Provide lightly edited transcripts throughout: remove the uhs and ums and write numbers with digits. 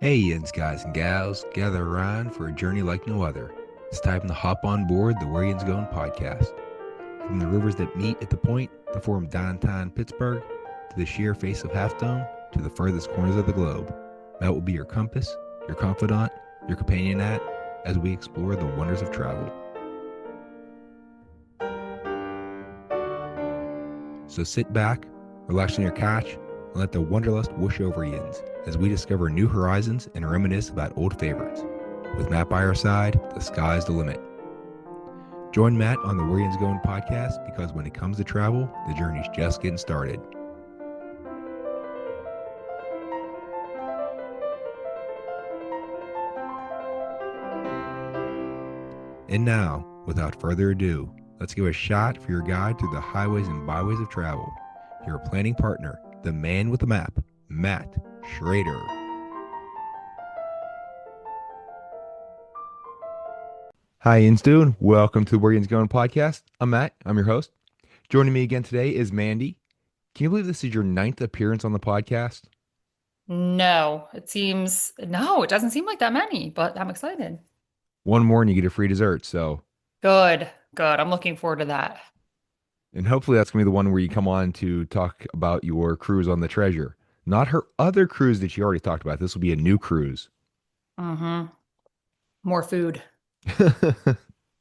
Hey, Yinz guys and gals, gather around for a journey like no other. It's time to hop on board the Yinz Goin podcast. From the rivers that meet at the point to form downtown Pittsburgh, to the sheer face of Half Dome, to the furthest corners of the globe, Matt will be your compass, your confidant, your companion as we explore the wonders of travel. So sit back, relax on your couch, and let the wanderlust whoosh over Yinz as we discover new horizons and reminisce about old favorites. With Matt by our side, the sky's the limit. Join Matt on the Yinz Goin podcast because when it comes to travel, the journey's just getting started. And now, without further ado, let's give a shot for your guide through the highways and byways of travel. Your planning partner, the man with the map, Matt Schraeder. Hi, Yinz Goin. Welcome to the Yinz Goin podcast. I'm Matt. I'm your host. Joining me again today is Mandy. Can you believe this is your ninth appearance on the podcast? No, it doesn't seem like that many, but I'm excited. One more and you get a free dessert. So, Good, good. I'm looking forward to that. and hopefully that's going to be the one where you come on to talk about your cruise on the Treasure. Not her other cruise that she already talked about. This will be a new cruise. Mm-hmm. More food,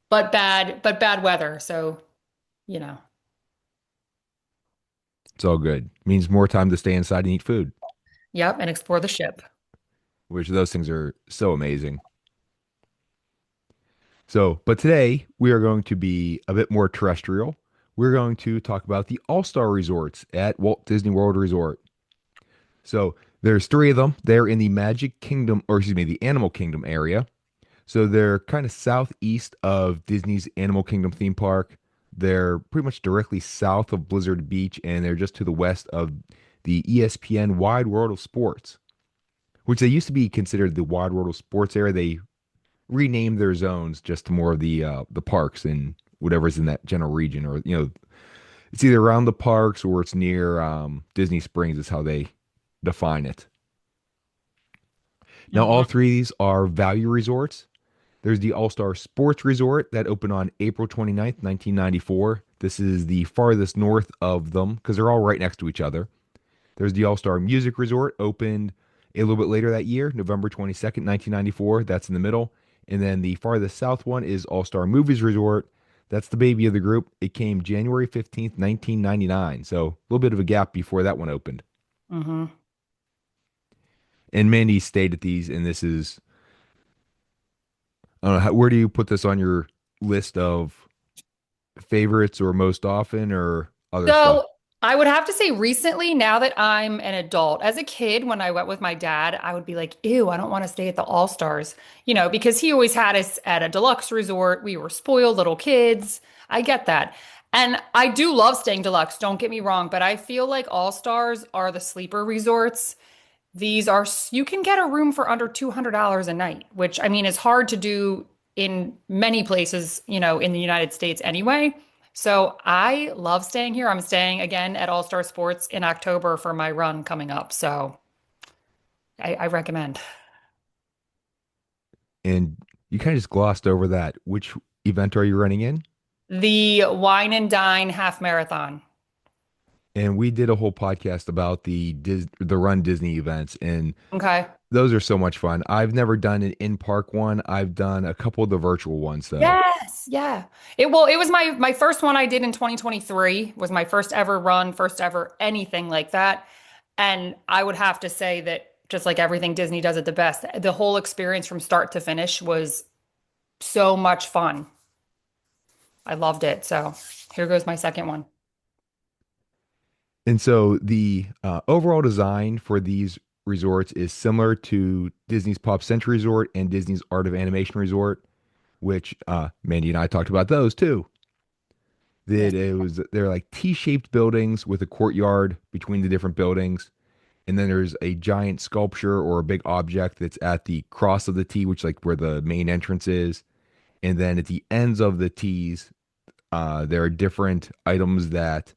but bad weather. So, you know, It's all good. Means more time to stay inside and eat food, yep, and explore the ship. which those things are so amazing. So, but today we are going to be a bit more terrestrial. We're going to talk about the All-Star resorts at Walt Disney World Resort. So, there's three of them. They're in the Magic Kingdom, or excuse me, the Animal Kingdom area. So they're kind of southeast of Disney's Animal Kingdom theme park. They're pretty much directly south of Blizzard Beach, and they're just to the west of the ESPN Wide World of Sports, which they used to be considered the Wide World of Sports area. They renamed their zones just to more of the parks and whatever's in that general region, or it's either around the parks or it's near Disney Springs is how they define it. Now, all Hmm. three of these are value resorts. There's the All Star Sports Resort that opened on April 29th, 1994. This is the farthest north of them because they're all right next to each other. There's the All Star Music Resort, opened a little bit later that year, November 22nd, 1994. That's in the middle. And then the farthest south one is All Star Movies Resort. That's the baby of the group. It came January 15th, 1999. So a little bit of a gap before that one opened. Hmm. And Mandy stayed at these, and this is, I don't know, where do you put this on your list of favorites or most often or other stuff? So I would have to say recently, now that I'm an adult, as a kid, when I went with my dad, I would be like, ew, I don't want to stay at the All-Stars, because he always had us at a deluxe resort. We were spoiled little kids. I get that. And I do love staying deluxe, don't get me wrong, but I feel like All-Stars are the sleeper resorts. You can get a room for under $200 a night, which I mean is hard to do in many places, in the United States anyway. So I love staying here. I'm staying again at All Star Sports in October for my run coming up. So I recommend. And you kind of just glossed over that. Which event are you running in? The Wine and Dine half marathon. And we did a whole podcast about the Run Disney events, and Okay. those are so much fun. I've never done an in park one. I've done a couple of the virtual ones though. Yes, yeah. It was my first one I did in 2023, was my first ever run, first ever anything like that. And I would have to say that just like everything Disney does at the best, the whole experience from start to finish was so much fun. I loved it. So here goes my second one. And so the overall design for these resorts is similar to Disney's Pop Century Resort and Disney's Art of Animation Resort, which Mandy and I talked about those too. Yes. That they're like T-shaped buildings with a courtyard between the different buildings, and then there's a giant sculpture or a big object that's at the cross of the T, which is like where the main entrance is, and then at the ends of the T's, there are different items that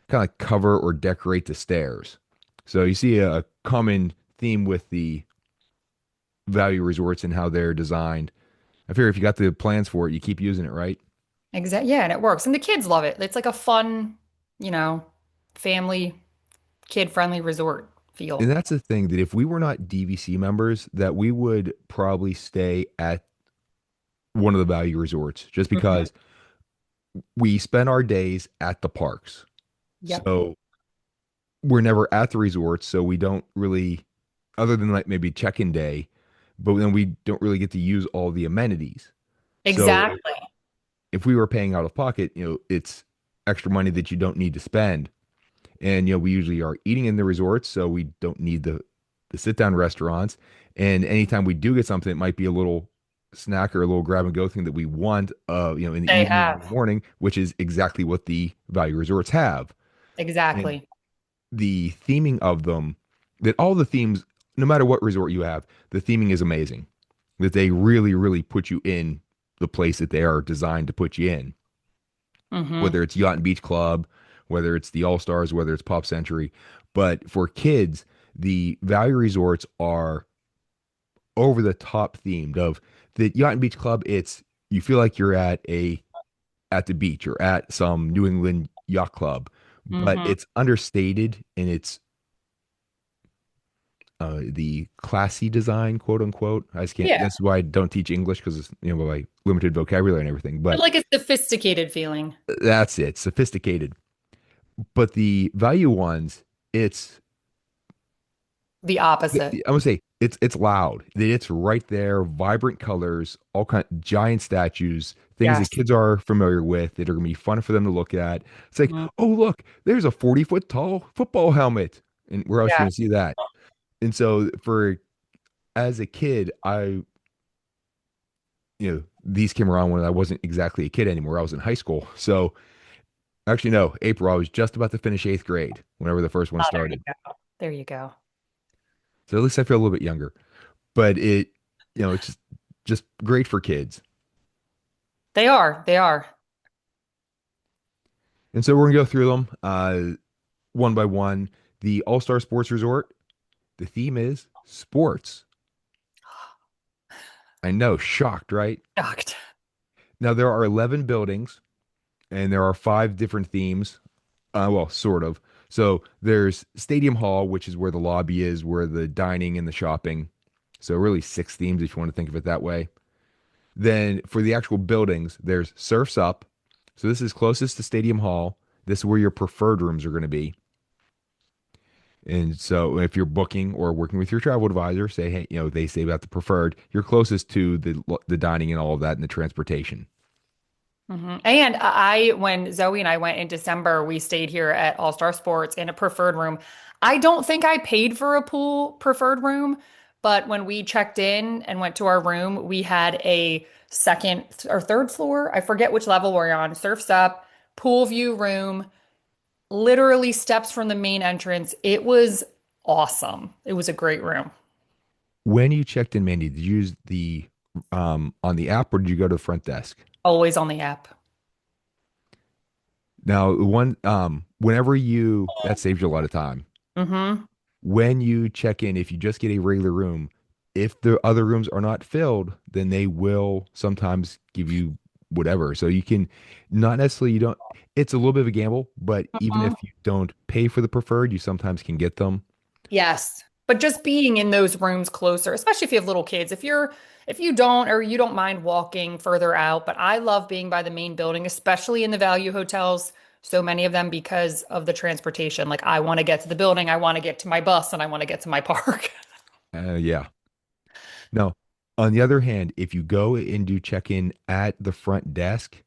kind of cover or decorate the stairs. So you see a common theme with the value resorts and how they're designed. I figure if you got the plans for it, you keep using it, right? Exactly. Yeah, and it works. And the kids love it. It's like a fun, you know, family, kid-friendly resort And feel. that's the thing that if we were not DVC members, that we would probably stay at one of the value resorts just Mhm. because we spend our days at the parks. Yep. So we're never at the resorts, so we don't really, other than like maybe check-in day, but then we don't really get to use all the amenities. So Exactly. if we were paying out of pocket, it's extra money that you don't need to spend. And we usually are eating in the resorts, so we don't need the sit down restaurants. And anytime we do get something, it might be a little snack or a little grab and go thing that we want, in the They evening or in the have. morning, which is exactly what the value resorts have. And Exactly. the theming of them, that all the themes, no matter what resort you have, the theming is amazing. That they really, really put you in the place that they are designed to put you in, Hmm. whether it's Yacht and Beach Club, whether it's the All Stars, whether it's Pop Century. But for kids, the value resorts are over the top themed. Of the Yacht and Beach Club, it's you feel like you're at the beach or at some New England yacht club, but Hmm. it's understated and it's the classy design, quote unquote. I just can't. Yeah. That's why I don't teach English because it's my limited vocabulary and everything. But But like a sophisticated feeling. that's it, sophisticated. But the value ones, it's The opposite. I'm gonna say it's loud. It's right there, vibrant colors, all kind giant statues, things that Yes. kids are familiar with that are gonna be fun for them to look at. It's like, Mhm. oh look, there's a 40-foot tall football helmet, and where else are you Yeah. gonna see that? And so for as a kid, these came around when I wasn't exactly a kid anymore. I was in high school. So actually, no, April, I was just about to finish eighth grade whenever the first one Oh, there you started. go. There you go. So at least I feel a little bit younger. But it's just great for kids. They are. They are. And so we're gonna go through them one by one. The All Star Sports Resort. The theme is sports. I know, shocked, right? Shocked. Now there are 11 buildings, and there are five different themes. Well, sort of. So there's Stadium Hall, which is where the lobby is, where the dining and the shopping. So really six themes if you want to think of it that way. Then for the actual buildings, there's Surfs Up. So this is closest to Stadium Hall. This is where your preferred rooms are going to be. And so if you're booking or working with your travel advisor, say, hey, they say about the preferred, you're closest to the dining and all of that and the transportation. And when Zoe and I went in December, we stayed here at All Star Sports in a preferred room. I don't think I paid for a pool preferred room, but when we checked in and went to our room, we had a second or third floor. I forget which level we're on. Surfs up, pool view room, literally steps from the main entrance. It was awesome. It was a great room. When you checked in, Mandy, did you use the on the app or did you go to the front desk? Always on the app. Now, whenever that saves you a lot of time. Hmm. When you check in, if you just get a regular room, if the other rooms are not filled, then they will sometimes give you whatever. So you can not necessarily, you don't, it's a little bit of a gamble, but even if you don't pay for the preferred, you sometimes can get them. Yes. But just being in those rooms closer, especially if you have little kids, if you don't or you don't mind walking further out, but I love being by the main building, especially in the value hotels, so many of them because of the transportation. Like I want to get to the building, I want to get to my bus, and I want to get to my park. Yeah. No. On the other hand, if you go and do check in at the front desk,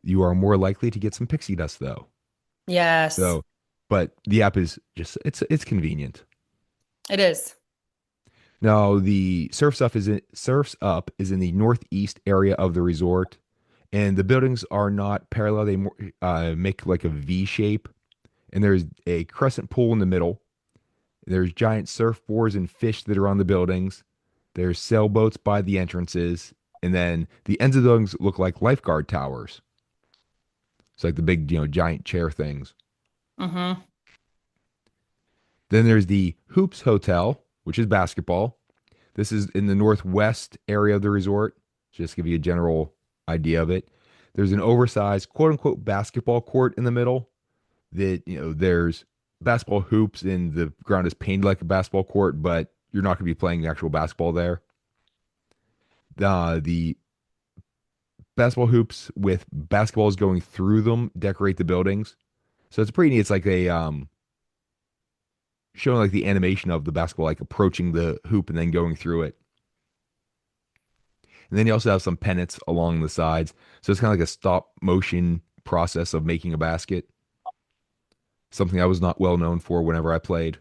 you are more likely to get some pixie dust though. Yes, So, but the app is just it's convenient. it is. Now, the Surfs Up is in the northeast area of the resort, and the buildings are not parallel. They make like a V shape, and there's a crescent pool in the middle. There's giant surfboards and fish that are on the buildings. There's sailboats by the entrances, and then the ends of the buildings look like lifeguard towers. It's like the big, giant chair things. Hmm. Then there's the Hoops Hotel, which is basketball. This is in the northwest area of the resort. Just to give you a general idea of it. There's an oversized quote unquote basketball court in the middle that, there's basketball hoops and the ground is painted like a basketball court, but you're not going to be playing actual basketball there. The basketball hoops with basketballs going through them decorate the buildings. So it's pretty neat. It's like a showing like the animation of the basketball like approaching the hoop and then going through it. And then you also have some pennants along the sides. So it's kind of like a stop motion process of making a basket. Something I was not well known for whenever I played.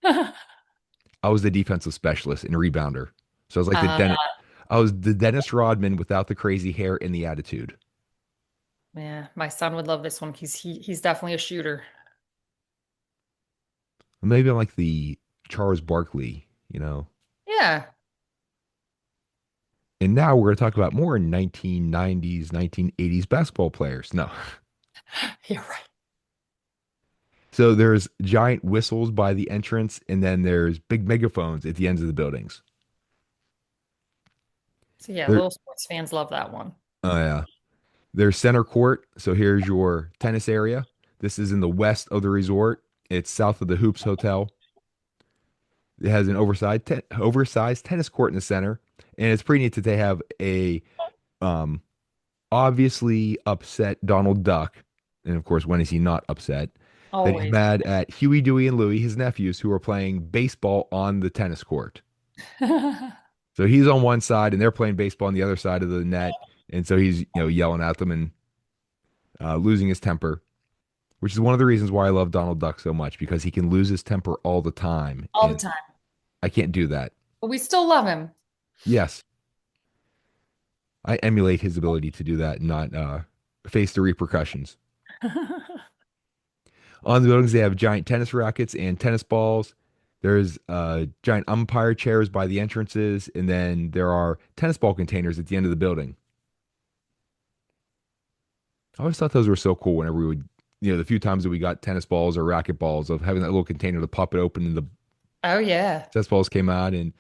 I was the defensive specialist and rebounder. So I was like Uh, I was the Dennis Rodman without the crazy hair and the attitude. yeah, my son would love this one. He's definitely a shooter. Maybe I'm like the Charles Barkley. Yeah, And now we're going to talk about more 1990s, 1980s basketball players. No. you're right. So there's giant whistles by the entrance, and then there's big megaphones at the ends of the buildings. So yeah, There, little sports fans love that one. oh yeah. There's center court. So here's your tennis area. This is in the west of the resort. It's south of the Hoops Hotel. It has an oversized tennis court in the center, and it's pretty neat that they have a um, obviously upset Donald Duck, and of course, when is he not upset? That he's Always. mad at Huey, Dewey, and Louie, his nephews, who are playing baseball on the tennis court. So he's on one side, and they're playing baseball on the other side of the net, and so he's yelling at them and losing his temper, which is one of the reasons why I love Donald Duck so much because he can lose his temper all the time, All the and time. I can't do that. But we still love him. Yes, I emulate his ability to do that and not face the repercussions. On the buildings, they have giant tennis rackets and tennis balls. There's giant umpire chairs by the entrances, and then there are tennis ball containers at the end of the building. I always thought those were so cool whenever we would, the few times that we got tennis balls or racket balls of having that little container to pop it open and the Oh yeah. tennis balls came out. And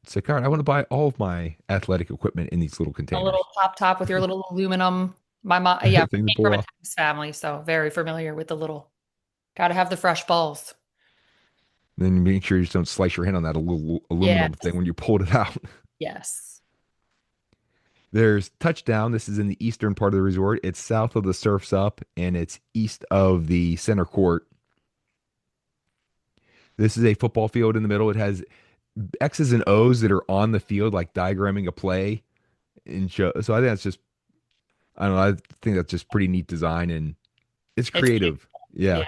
it's like, all right, I want to buy all of my athletic equipment in these little A little containers. pop top with your little aluminum. My mom, yeah, Thing to came pull from a off. tennis family, so very familiar with the little. Got to have the fresh balls. Then make sure you just don't slice your hand on that little aluminum thing Yes. when you pulled it out. Yes. There's Touchdown. This is in the eastern part of the resort. It's south of the Surf's Up and it's east of the center court. This is a football field in the middle. It has X's and O's that are on the field, like diagramming a play. And so I think that's just, I don't know, I think that's just pretty neat design and it's It's creative. yeah.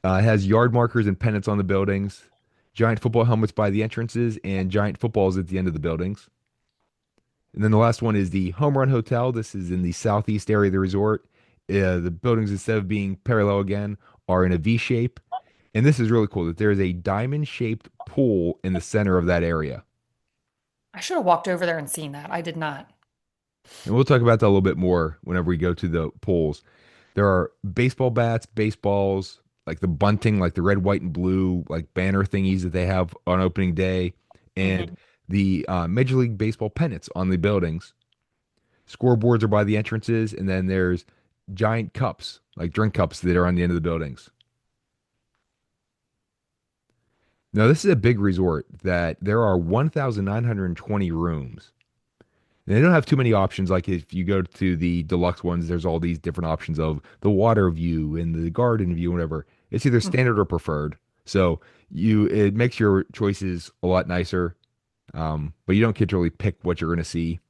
Yeah. It has yard markers and pennants on the buildings, giant football helmets by the entrances, and giant footballs at the end of the buildings. And then the last one is the Home Run Hotel. This is in the southeast area of the resort. The buildings, instead of being parallel again, are in a V shape. And this is really cool that there is a diamond shaped pool in the center of that area. I should have walked over there and seen that. I did not. And we'll talk about that a little bit more whenever we go to the pools. There are baseball bats, baseballs, like the bunting, like the red, white, and blue, like banner thingies that they have on opening day, and Mhm. the Major League Baseball pennants on the buildings. Scoreboards are by the entrances, and then there's giant cups, like drink cups that are on the end of the buildings. Now, this is a big resort that there are 1,920 rooms. And they don't have too many options. Like if you go to the deluxe ones, there's all these different options of the water view and the garden view, whatever. It's either standard or preferred. So it makes your choices a lot nicer. But you don't get to really pick what you're going to see.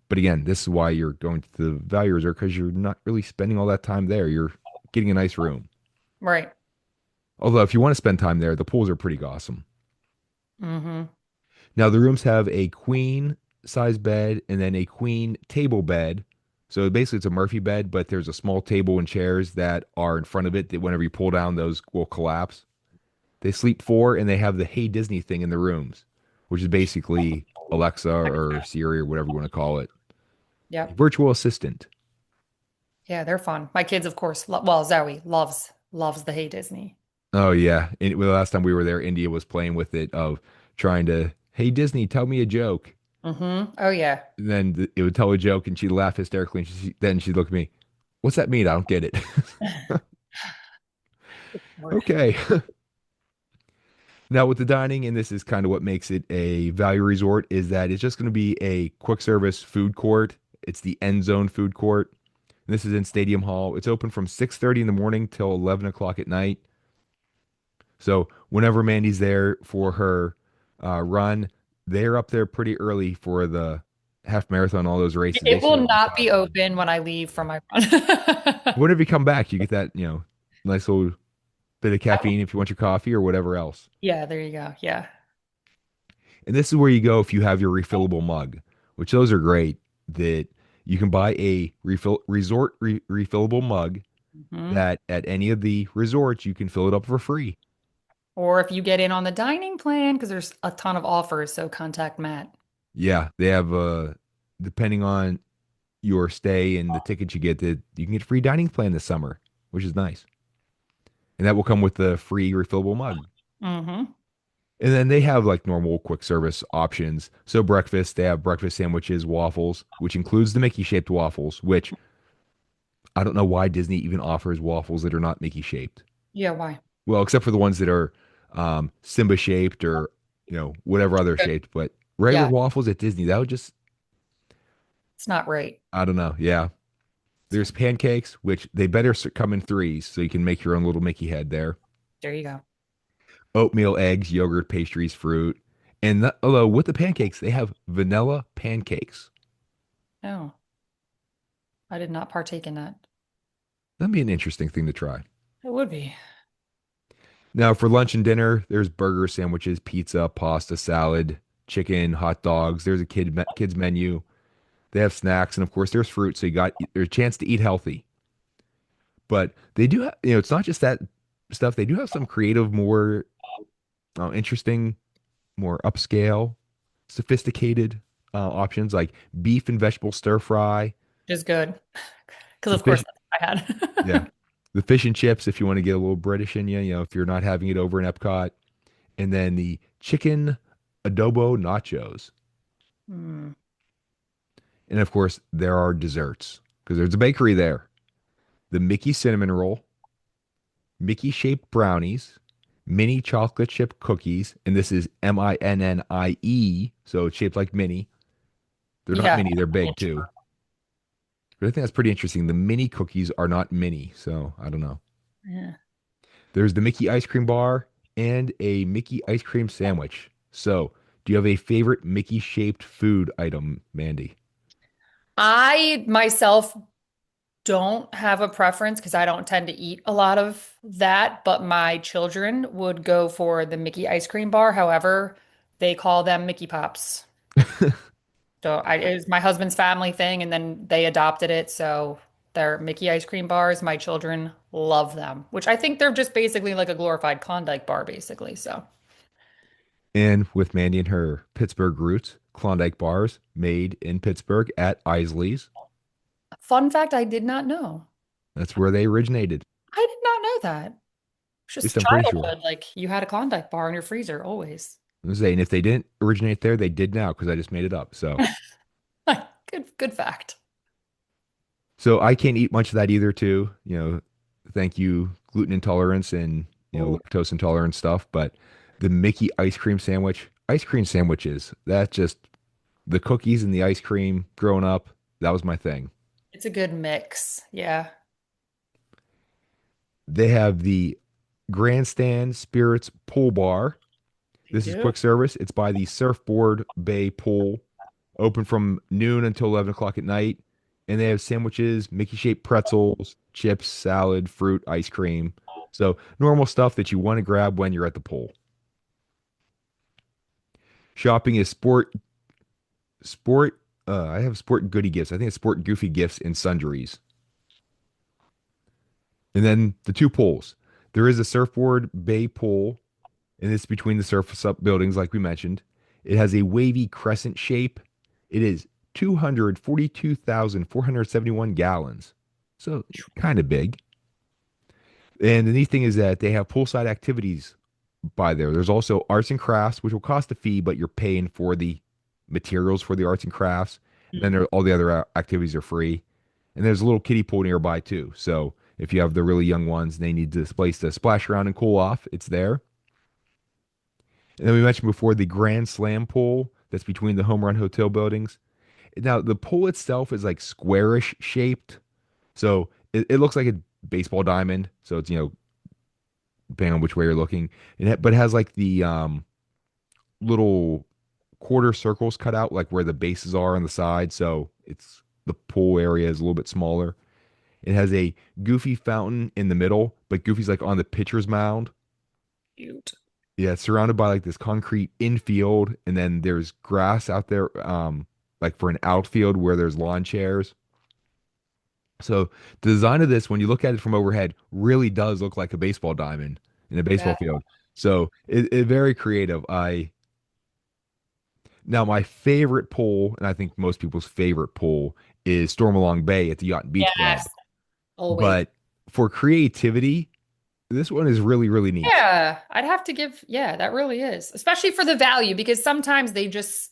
But again, this is why you're going to the value resort because you're not really spending all that time there. You're getting a nice room. Right. Although if you want to spend time there, the pools are pretty awesome. Hmm. Now the rooms have a queen size bed and then a queen table bed. So basically it's a Murphy bed, but there's a small table and chairs that are in front of it that whenever you pull down, those will collapse. They sleep four and they have the Hey Disney thing in the rooms, which is basically Alexa or Siri or whatever you want to call it. A Yep. virtual assistant. Yeah, they're fun. My kids, of course, well, Zoe loves the Hey Disney. Oh yeah. And the last time we were there, India was playing with it of trying to, hey, Disney, tell me a joke. Oh yeah. And then it would tell a joke and she'd laugh hysterically. And then she'd look at me, what's that mean? I don't get it. Lord. Okay. Now, with the dining, and this is kind of what makes it a value resort, is that it's just going to be a quick service food court. It's the End Zone food court. This is in Stadium Hall. It's open from 6:30 in the morning till 11 o'clock at night. So whenever Mandy's there for her run, they're up there pretty early for the half marathon, all those races. They It will start at not be 5 a.m. open when I leave from my run. Whenever you come back, you get that, nice little bit of caffeine if you want your coffee or whatever else. Yeah, there you go. Yeah. And this is where you go if you have your refillable mug, which those are great. That you can buy a refillable mug hmm that at any of the resorts you can fill it up for free. Or if you get in on the dining plan, because there's a ton of offers, so contact Matt. Yeah, they have depending on your stay and the tickets you get, that you can get a free dining plan this summer, which is nice. And that will come with the free refillable mug. hmm And then they have like normal quick service options. So breakfast, they have breakfast sandwiches, waffles, which includes the Mickey shaped waffles, which I don't know why Disney even offers waffles that are not Mickey shaped. Yeah, why? Well, except for the ones that are Simba shaped or whatever other Good. shaped. But regular Yeah, waffles at Disney, that would just it's not right. I don't know. Yeah, So, there's pancakes, which they better come in threes, so you can make your own little Mickey head there. there you go. Oatmeal, eggs, yogurt, pastries, fruit, and although with the pancakes, they have vanilla pancakes. No, I did not partake in that. That'd be an interesting thing to try. It would be. Now, for lunch and dinner, there's burgers, sandwiches, pizza, pasta, salad, chicken, hot dogs. There's a kids menu. They have snacks, and of course, there's fruit. So there's a chance to eat healthy. But they do have, it's not just that stuff. They do have some creative, more interesting, more upscale, sophisticated options like beef and vegetable stir fry, Which is good. Because the of course fish, that's what I yeah, had. the fish and chips if you want to get a little British in you, if you're not having it over in Epcot, and then the chicken adobo nachos. Hmm. And of course, there are desserts because there's a bakery there. The Mickey cinnamon roll, Mickey shaped brownies, mini chocolate chip cookies, and this is Minnie, so it's shaped like mini. They're not Yeah. mini, they're big too. But I think that's pretty interesting. The mini cookies are not mini, so I don't know. Yeah. There's the Mickey ice cream bar and a Mickey ice cream sandwich. So, do you have a favorite Mickey shaped food item, Mandy? I myself don't have a preference because I don't tend to eat a lot of that, but my children would go for the Mickey ice cream bar. However, they call them Mickey Pops. It was my husband's family thing, and then they adopted it. So they're Mickey ice cream bars. My children love them, which I think they're just basically like a glorified Klondike bar, basically. So And with Mandy and her Pittsburgh roots, Klondike bars made in Pittsburgh at Isley's. fun fact I did not know. That's where they originated. I did not know that. It's At least just I'm pretty sure. childhood. Like you had a Klondike bar in your freezer always. I'm saying if they didn't originate there, they did now because I just made it up. Good fact. So I can't eat much of that either, too. Thank you, gluten intolerance and Oh, lactose intolerant stuff. But the Mickey ice cream sandwiches, that's just the cookies and the ice cream growing up. That was my thing. it's a good mix. Yeah, They have the Grandstand Spirits Pool Bar. they This is do. quick service. It's by the Surfboard Bay Pool, open from noon until 11 o'clock at night. And they have sandwiches, Mickey shaped pretzels, chips, salad, fruit, ice cream. So normal stuff that you want to grab when you're at the pool. Shopping is sport. I have sport goodie gifts. I think it's sport goofy gifts and sundries. And then the two pools. There is a Surfboard Bay pool, and it's between the surface up buildings, like we mentioned. It has a wavy crescent shape. It is 242,471 gallons. So kind of big. And the neat thing is that they have poolside activities buy there. There's also arts and crafts, which will cost a fee, but you're paying for the materials for the arts and crafts. And then Mhm. all the other activities are free. And there's a little kiddie pool nearby too. So if you have the really young ones and they need this place to splash around and cool off, it's there. And then we mentioned before the Grand Slam pool that's between the Home Run Hotel buildings. Now the pool itself is like squarish shaped. So it looks like a baseball diamond. So it's, depending on which way you're looking. But it has like the little quarter circles cut out, like where the bases are on the side. So it's the pool area is a little bit smaller. It has a Goofy fountain in the middle, but Goofy's like on the pitcher's mound. Cute. Yeah, it's surrounded by like this concrete infield, and then there's grass out there, like for an outfield where there's lawn chairs. So the design of this, when you look at it from overhead, really does look like a baseball diamond in a baseball That, field. So it very creative. I Now my favorite pool, and I think most people's favorite pool, is Stormalong Bay at the Yacht and Beach Club. yes, always. But for creativity, this one is really, really neat. Yeah, I'd have to give, yeah, that really is. Especially for the value, because sometimes they just,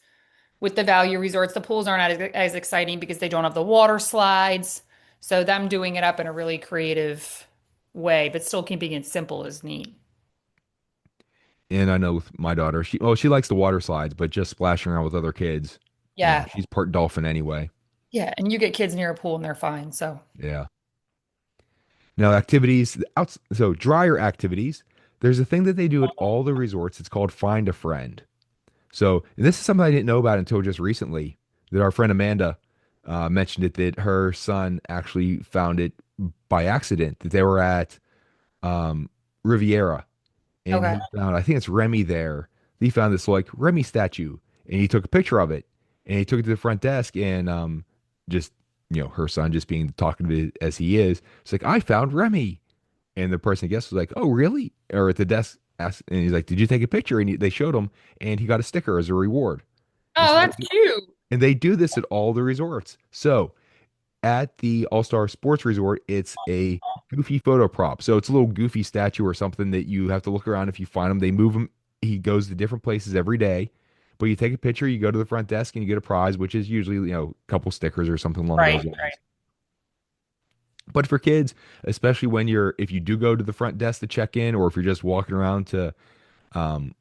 with the value resorts, the pools aren't as exciting because they don't have the water slides. So them doing it up in a really creative way, but still keeping it simple is neat. And I know with my daughter, she likes the water slides, but just splashing around with other kids, Yeah. she's part dolphin anyway. Yeah. And you get kids near a pool and they're fine. So, Yeah. Now activities so drier activities. There's a thing that they do at all the resorts. It's called Find a Friend. So, and this is something I didn't know about until just recently. That our friend Amanda mentioned it that her son actually found it by accident. That they were at Riviera and okay. he found, I think it's Remy there. He found this like Remy statue and he took a picture of it and he took it to the front desk and just her son just being talkative as he is, it's like I found Remy, and the person I guess was like, oh really? Or at the desk asked, and he's like, did you take a picture? And they showed him, and he got a sticker as a reward. And Oh, so that's cute. they do this at all the resorts. So at the All Star Sports Resort, it's a goofy photo prop. So it's a little goofy statue or something that you have to look around if you find him. They move him. He goes to different places every day. But you take a picture, you go to the front desk, and you get a prize, which is usually, a couple stickers or something along Right. those lines. Right. But for kids, especially if you do go to the front desk to check in, or if you're just walking around to um,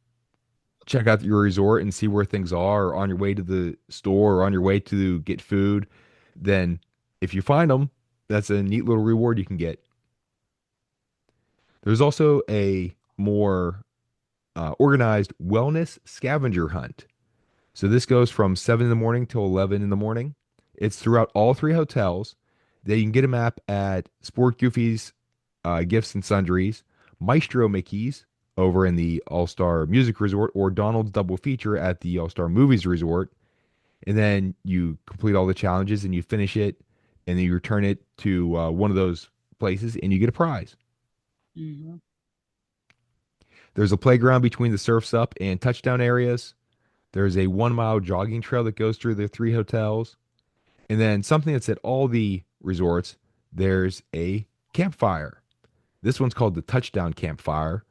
check out your resort and see where things are, or on your way to the store, or on your way to get food, then if you find them, that's a neat little reward you can get. There's also a more organized wellness scavenger hunt. So this goes from 7 in the morning till 11 in the morning. It's throughout all three hotels. They can get a map at Sport Goofy's Gifts and Sundries, Maestro Mickey's over in the All Star Music Resort, or Donald's Double Feature at the All Star Movies Resort. And then you complete all the challenges and you finish it, and then you return it to one of those places and you get a prize. Mhm. There's a playground between the Surfs Up and touchdown areas. There's a 1 mile jogging trail that goes through the three hotels. And then something that's at all the resorts, there's a campfire. This one's called the Touchdown Campfire.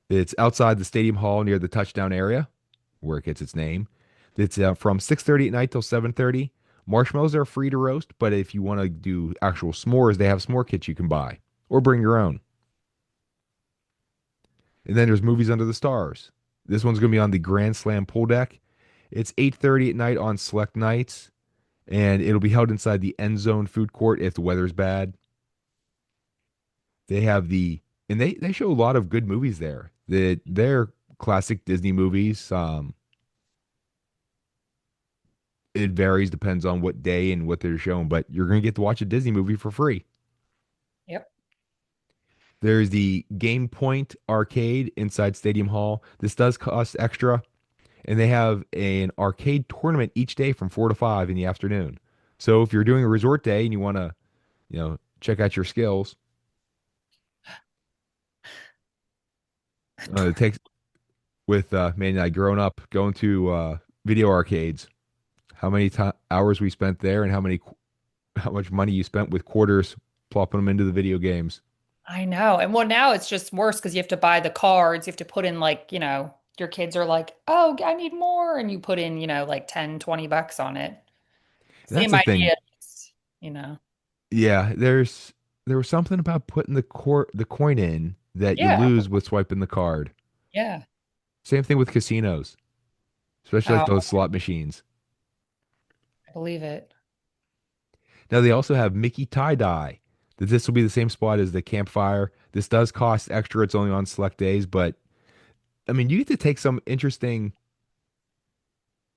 It's outside the stadium hall near the touchdown area, where it gets its name. It's from 6:30 at night till 7:30. Marshmallows are free to roast, but if you want to do actual s'mores, they have s'more kits you can buy or bring your own. And then there's Movies Under the Stars. This one's going to be on the Grand Slam pool deck. It's 8:30 at night on select nights, and it'll be held inside the end zone food court if the weather's bad. They have and they show a lot of good movies there. They're classic Disney movies. It varies, depends on what day and what they're showing, but you're going to get to watch a Disney movie for free. Yep. There's the Game Point Arcade inside Stadium Hall. This does cost extra, and they have an arcade tournament each day from 4 to 5 in the afternoon. So if you're doing a resort day and you want to, check out your skills, it takes with Mandy and I growing up going to video arcades. How many hours we spent there, and how much money you spent with quarters, plopping them into the video games. I know. And well, now it's just worse because you have to buy the cards. You have to put in like, your kids are like, oh, I need more. And you put in, like 10, $20 on it. That's Same the thing. idea. You know. Yeah, there was something about putting the coin in that you Yeah. lose with swiping the card. Yeah. Same thing with casinos, especially like Oh, those slot machines. I believe it. Now they also have Mickey tie dye. That this will be the same spot as the campfire. This does cost extra. It's only on select days, but I mean, you get to take some interesting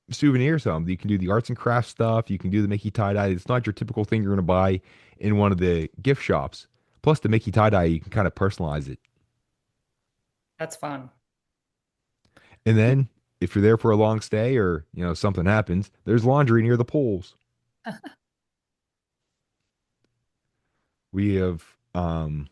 souvenirs home. You can do the arts and crafts stuff. You can do the Mickey tie dye. It's not your typical thing you're going to buy in one of the gift shops. Plus, the Mickey tie dye, you can kind of personalize it. That's fun. And then, if you're there for a long stay or something happens, there's laundry near the pools. We have um,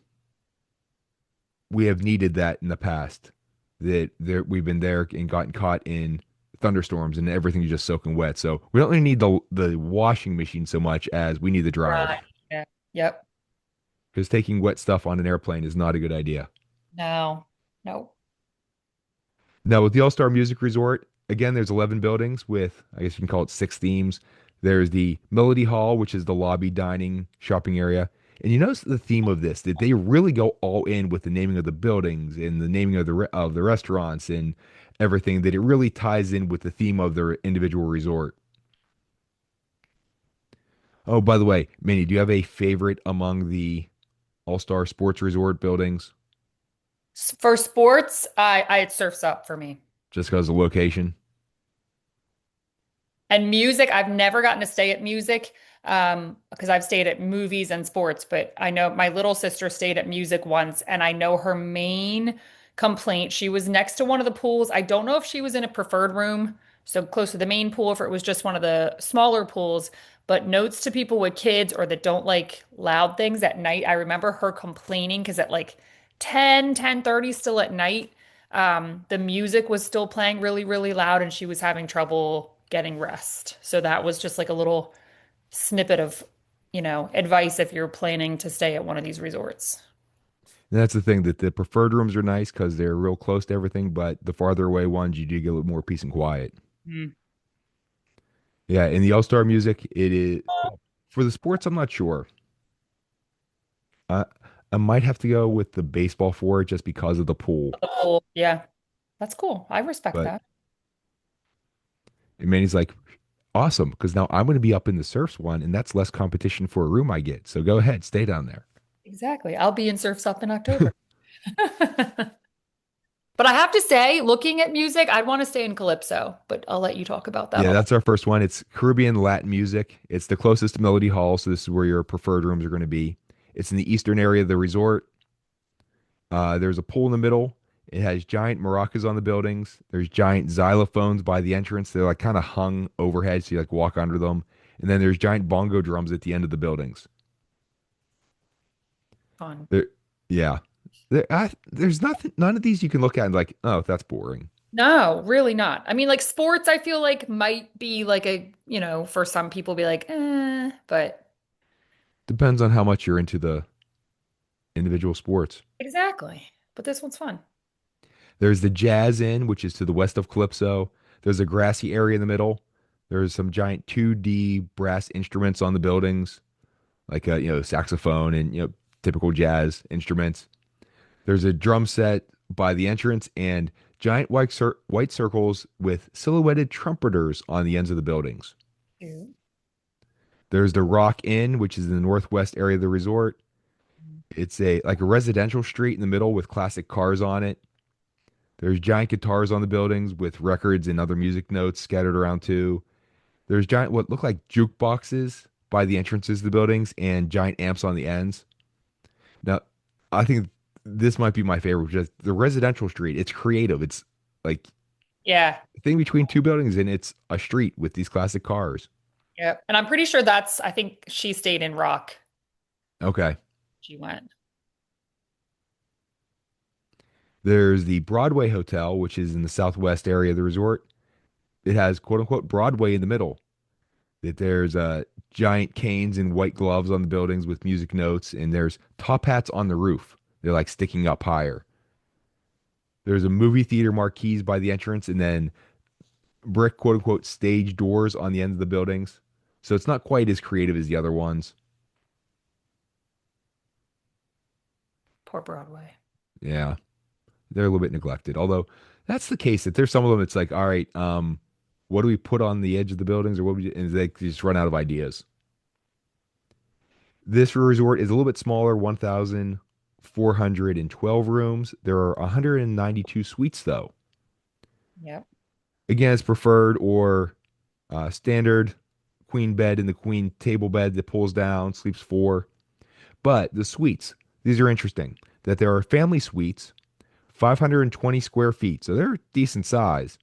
we have needed that in the past. That we've been there and gotten caught in thunderstorms and everything's just soaking wet. So we don't really need the washing machine so much as we need the dryer Right. Yeah. Yep. because taking wet stuff on an airplane is not a good idea. No. No. Now with the All Star Music Resort, again, there's 11 buildings with I guess you can call it six themes. There's the Melody Hall, which is the lobby, dining, shopping area. And you notice the theme of this that they really go all in with the naming of the buildings and the naming of the restaurants and everything. That it really ties in with the theme of their individual resort. Oh, by the way, Manny, do you have a favorite among the All Star Sports Resort buildings? For sports, it surfs up for me. Just because of the location? And music, I've never gotten to stay at music because I've stayed at movies and sports, but I know my little sister stayed at music once, and I know her main complaint, she was next to one of the pools. I don't know if she was in a preferred room, so close to the main pool, if it was just one of the smaller pools, but notes to people with kids or that don't like loud things at night. I remember her complaining because at like 10:30 still at night, the music was still playing really, really loud and she was having trouble getting rest. So that was just like a little snippet of, advice if you're planning to stay at one of these resorts. And that's the thing that the preferred rooms are nice because they're real close to everything, but the farther away ones, you do get a little more peace and quiet. Mm. Yeah, in the All Star music, it is for the sports. I'm not sure. I I might have to go with the baseball for it just because of the pool. The pool, yeah, that's cool. I respect But that. Manny's like, awesome, because now I'm going to be up in the surfs one, and that's less competition for a room I get. So go ahead, stay down there. Exactly. I'll be in Surf's Up in October. But I have to say, looking at music, I'd want to stay in Calypso, but I'll let you talk about that Yeah, all. that's our first one. It's Caribbean Latin music. It's the closest to Melody Hall, so this is where your preferred rooms are going to be. It's in the eastern area of the resort. There's a pool in the middle. It has giant maracas on the buildings. There's giant xylophones by the entrance. They're like kind of hung overhead, so you like walk under them. And then there's giant bongo drums at the end of the buildings. Fun. There, yeah. There's nothing. None of these you can look at and like, oh, that's boring. No, really not. I mean, like sports, I feel like might be like for some people be like, but Depends on how much you're into the individual sports. exactly. But this one's fun. There's the Jazz Inn, which is to the west of Calypso. There's a grassy area in the middle. There's some giant 2D brass instruments on the buildings, like a saxophone and typical jazz instruments. There's a drum set by the entrance and giant white circles with silhouetted trumpeters on the ends of the buildings. Cute. There's the Rock Inn, which is in the northwest area of the resort. It's a like a residential street in the middle with classic cars on it. There's giant guitars on the buildings with records and other music notes scattered around too. There's giant what look like jukeboxes by the entrances to the buildings and giant amps on the ends. Now, I think this might be my favorite, which is the residential street. It's creative. It's like Yeah. a thing between two buildings and it's a street with these classic cars. Yep. And I'm pretty sure I think she stayed in Rock. Okay. She went. There's the Broadway Hotel, which is in the southwest area of the resort. It has quote unquote Broadway in the middle. That there's giant canes and white gloves on the buildings with music notes, and there's top hats on the roof They're like sticking up higher. There's a movie theater marquees by the entrance, and then brick quote unquote stage doors on the end of the buildings. So it's not quite as creative as the other ones. Poor Broadway. Yeah, they're a little bit neglected. Although that's the case that there's some of them. It's like, all right, what do we put on the edge of the buildings, or what we and they just run out of ideas. This resort is a little bit smaller, 1,412 rooms. There are 192 suites though. Yep. Again, it's preferred or standard queen bed and the queen table bed that pulls down, sleeps four. But the suites, these are interesting. That there are family suites, 520 square feet, so they're decent size.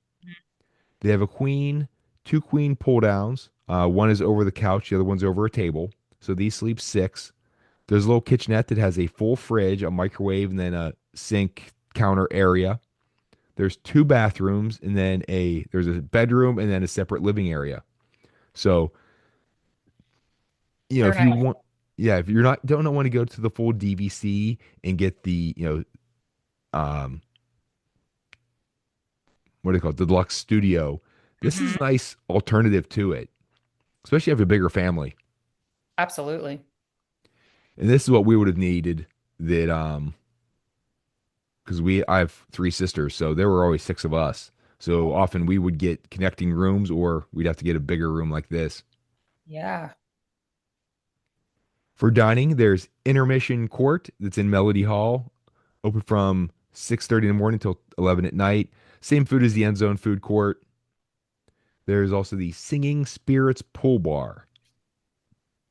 They have a queen, two queen pull downs. One is over the couch, the other one's over a table. So these sleep six. There's a little kitchenette that has a full fridge, a microwave, and then a sink counter area. There's two bathrooms, and then there's a bedroom and then a separate living area. So, They're if nice. you want, yeah, if you're not don't want to go to the full DVC and get the, what do they call it, the deluxe studio, this is Hmm. a nice alternative to it, especially if you have a bigger family. Absolutely. And this is what we would have needed that because I have three sisters, so there were always six of us. So often we would get connecting rooms or we'd have to get a bigger room like this. Yeah. For dining, there's intermission court that's in Melody Hall, open from 6:30 in the morning till 11 at night. Same food as the end zone food court. There's also the Singing Spirits Pool Bar.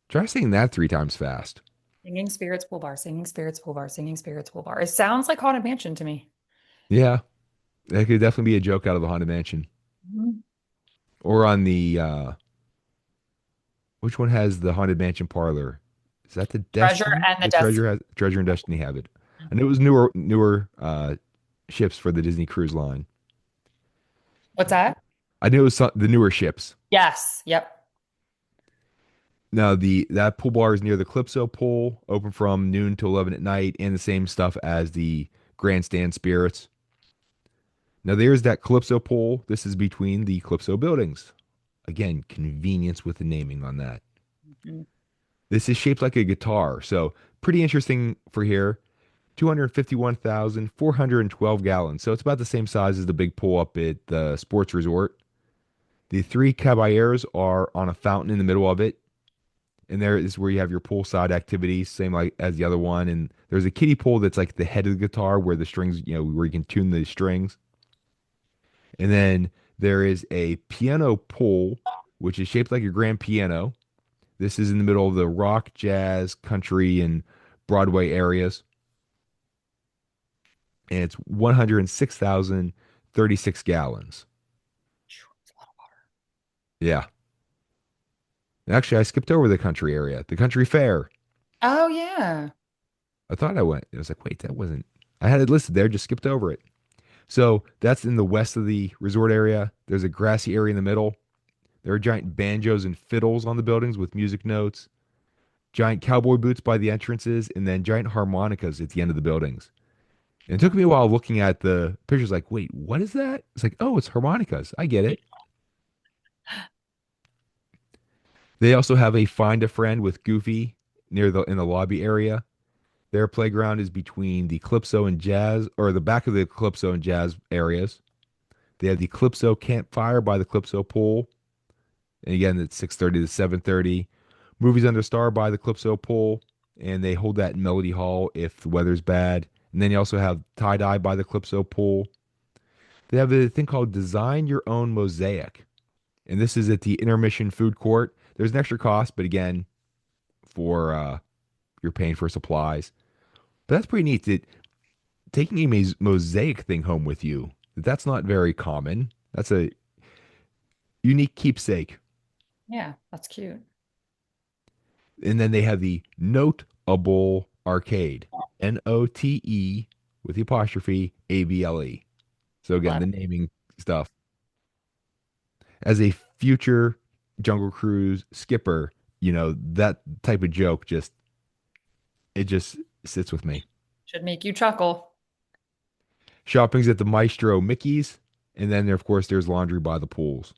Try saying that three times fast. Singing Spirits Pool Bar, Singing Spirits Pool Bar, Singing Spirits Pool Bar. It sounds like Haunted Mansion to me. Yeah, that could definitely be a joke out of the Haunted Mansion. Mhm. Or on the which one has the Haunted Mansion parlor? Is that the Treasure Destiny? and the The Destiny. Treasure and Destiny have it. And it was newer ships for the Disney Cruise Line. What's that? I knew it was the newer ships. Yes. Yep. Now the that pool bar is near the Calypso pool, open from noon to 11 at night, and the same stuff as the Grandstand Spirits. Now there's that Calypso pool. This is between the Calypso buildings. Again, convenience with the naming on that. Mhm. This is shaped like a guitar, so pretty interesting for here. 251,412 gallons. So it's about the same size as the big pool up at the sports resort. The three caballeros are on a fountain in the middle of it. And there is where you have your poolside activities, same like as the other one. And there's a kiddie pool that's like the head of the guitar where the strings, where you can tune the strings. And then there is a piano pool, which is shaped like a grand piano. This is in the middle of the rock, jazz, country, and Broadway areas. And it's 106,036 gallons. It's a lot of water. Yeah. Actually, I skipped over the country area, the country fair. Oh yeah. I thought I went. I was like, wait, that wasn't. I had it listed there, just skipped over it. So that's in the west of the resort area. There's a grassy area in the middle. There are giant banjos and fiddles on the buildings with music notes, giant cowboy boots by the entrances, and then giant harmonicas at the end of the buildings. And it took me a while looking at the pictures, like, wait, what is that? It's like, oh, it's harmonicas. I get it. They also have a find a friend with Goofy near the in the lobby area. Their playground is between the Calypso and Jazz, or the back of the Calypso and Jazz areas. They have the Calypso campfire by the Calypso pool. And again, it's 6:30 to 7:30. Movies under star by the Calypso pool. And they hold that in Melody Hall if the weather's bad. And then you also have tie dye by the Calypso pool. They have a thing called Design Your Own Mosaic. And this is at the intermission food court. There's an extra cost, but again, for you're paying for supplies. But that's pretty neat that taking a mosaic thing home with you, that's not very common. That's a unique keepsake. Yeah, that's cute. And then they have the Notable Arcade, Note with the apostrophe ABLE. So again, Love the it. naming stuff. As a future Jungle Cruise skipper, that type of joke just sits with me. Should make you chuckle. Shopping's at the Maestro Mickey's, and then of course there's laundry by the pools.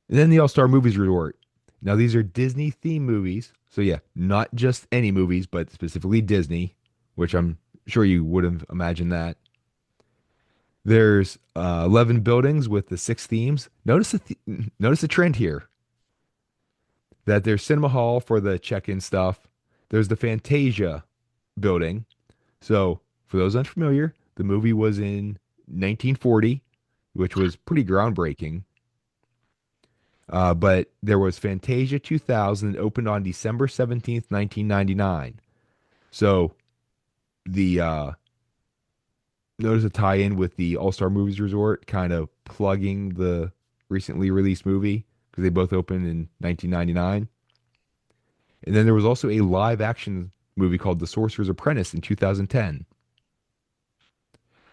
And then the All Star Movies Resort. Now these are Disney themed movies, so yeah, not just any movies, but specifically Disney, which I'm sure you would have imagined that. There's 11 buildings with the six themes. Notice the trend here that there's Cinema Hall for the check-in stuff. There's the Fantasia building. So, for those unfamiliar, the movie was in 1940, which was pretty groundbreaking. But there was Fantasia 2000 opened on December 17th, 1999. So, the notice a tie-in with the All-Star Movies Resort, kind of plugging the recently released movie because they both opened in 1999. And then there was also a live action movie called The Sorcerer's Apprentice in 2010.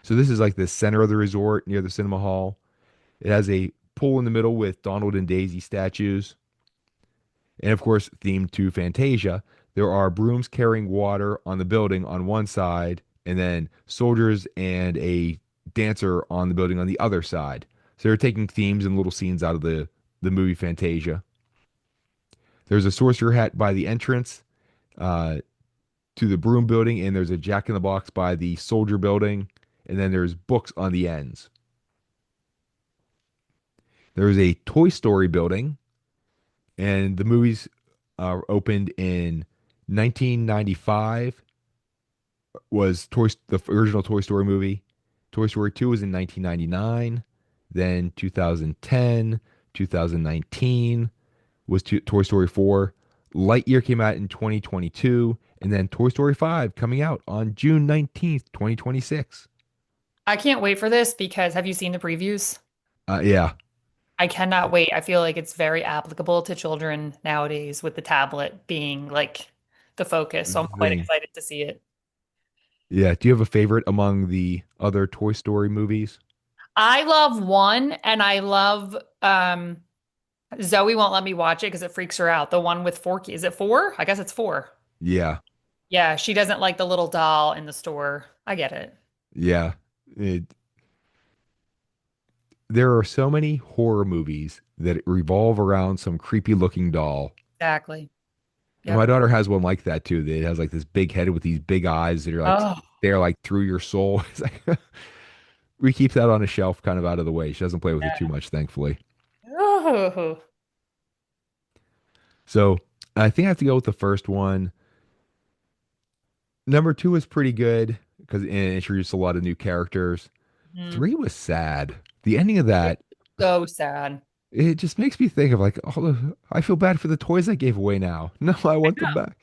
So this is like the center of the resort near the cinema hall. It has a pool in the middle with Donald and Daisy statues. And of course, themed to Fantasia, there are brooms carrying water on the building on one side, and then soldiers and a dancer on the building on the other side. So they're taking themes and little scenes out of the movie Fantasia. There's a sorcerer hat by the entrance uh, to the broom building, and there's a Jack in the Box by the soldier building, and then there's books on the ends. There's a Toy Story building, and the movies opened in 1995 was the original Toy Story movie. Toy Story 2 was in 1999, then 2010, 2019 was Toy Story 4. Lightyear came out in 2022, and then Toy Story 5 coming out on June 19th, 2026. I can't wait for this because have you seen the previews? Yeah, I cannot wait. I feel like it's very applicable to children nowadays with the tablet being like the focus. So I'm quite thing. excited to see it. Yeah. Do you have a favorite among the other Toy Story movies? I love one and I love Zoe won't let me watch it because it freaks her out. The one with Forky. Is it four? I guess it's four. Yeah, Yeah, she doesn't like the little doll in the store. I get it. yeah. It, there are so many horror movies that revolve around some creepy looking doll. Exactly. And my Yep. daughter has one like that too. That has like this big head with these big eyes that are like Oh, they're like through your soul. It's like we keep that on a shelf kind of out of the way. She doesn't play with it too much, thankfully. oh, So I think I have to go with the first one. Number two is pretty good because it introduced a lot of new characters. Mhm. Three was sad. The ending of that, So sad. it just makes me think of like, oh, I feel bad for the toys I gave away now. No, I I want them know. back.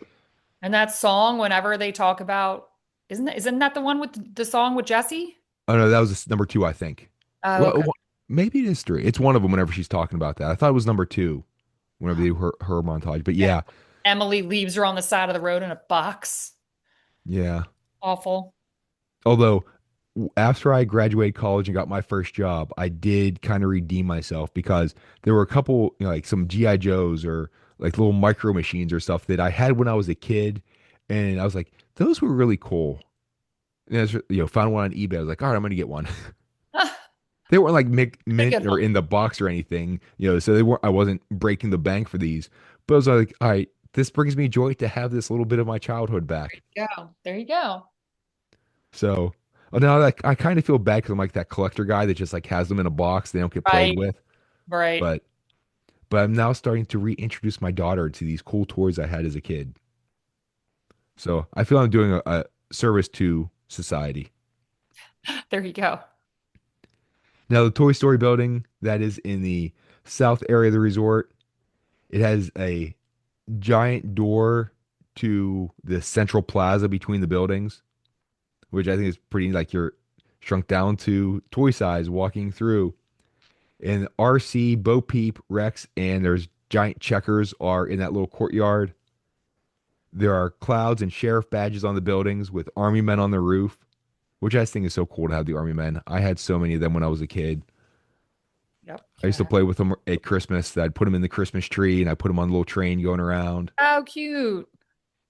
And that song, whenever they talk about, isn't that the one with the song with Jesse? Oh no, that was number two, I think. Oh, Well, okay. maybe it is three. It's one of them whenever she's talking about that. I thought it was number two whenever they do her montage. But Yeah. yeah, Emily leaves her on the side of the road in a box. yeah. Awful. Although after I graduated college and got my first job, I did kind of redeem myself because there were a couple, like some GI Joes or like little micro machines or stuff that I had when I was a kid, and I was like, those were really cool. And I was, found one on eBay. I was like, all right, I'm gonna get one. They weren't like A mint good or one. in the box or anything, so they weren't. I wasn't breaking the bank for these, but I was like, all right, this brings me joy to have this little bit of my childhood back. Go. There you go. So now like I kind of feel bad because I'm like that collector guy that just like has them in a box, they don't get played Right. with. Right. But I'm now starting to reintroduce my daughter to these cool toys I had as a kid. So I feel I'm doing a service to society. There you go. Now the Toy Story building that is in the south area of the resort, it has a giant door to the central plaza between the buildings, which I think is pretty like you're shrunk down to toy size walking through. And RC, Bo Peep, Rex, and there's giant checkers are in that little courtyard. There are clouds and sheriff badges on the buildings with army men on the roof, which I just think is so cool to have the army men. I had so many of them when I was a kid. Yep. I used to Cat. play with them at Christmas. I'd put them in the Christmas tree and I put them on a little train going around How cute.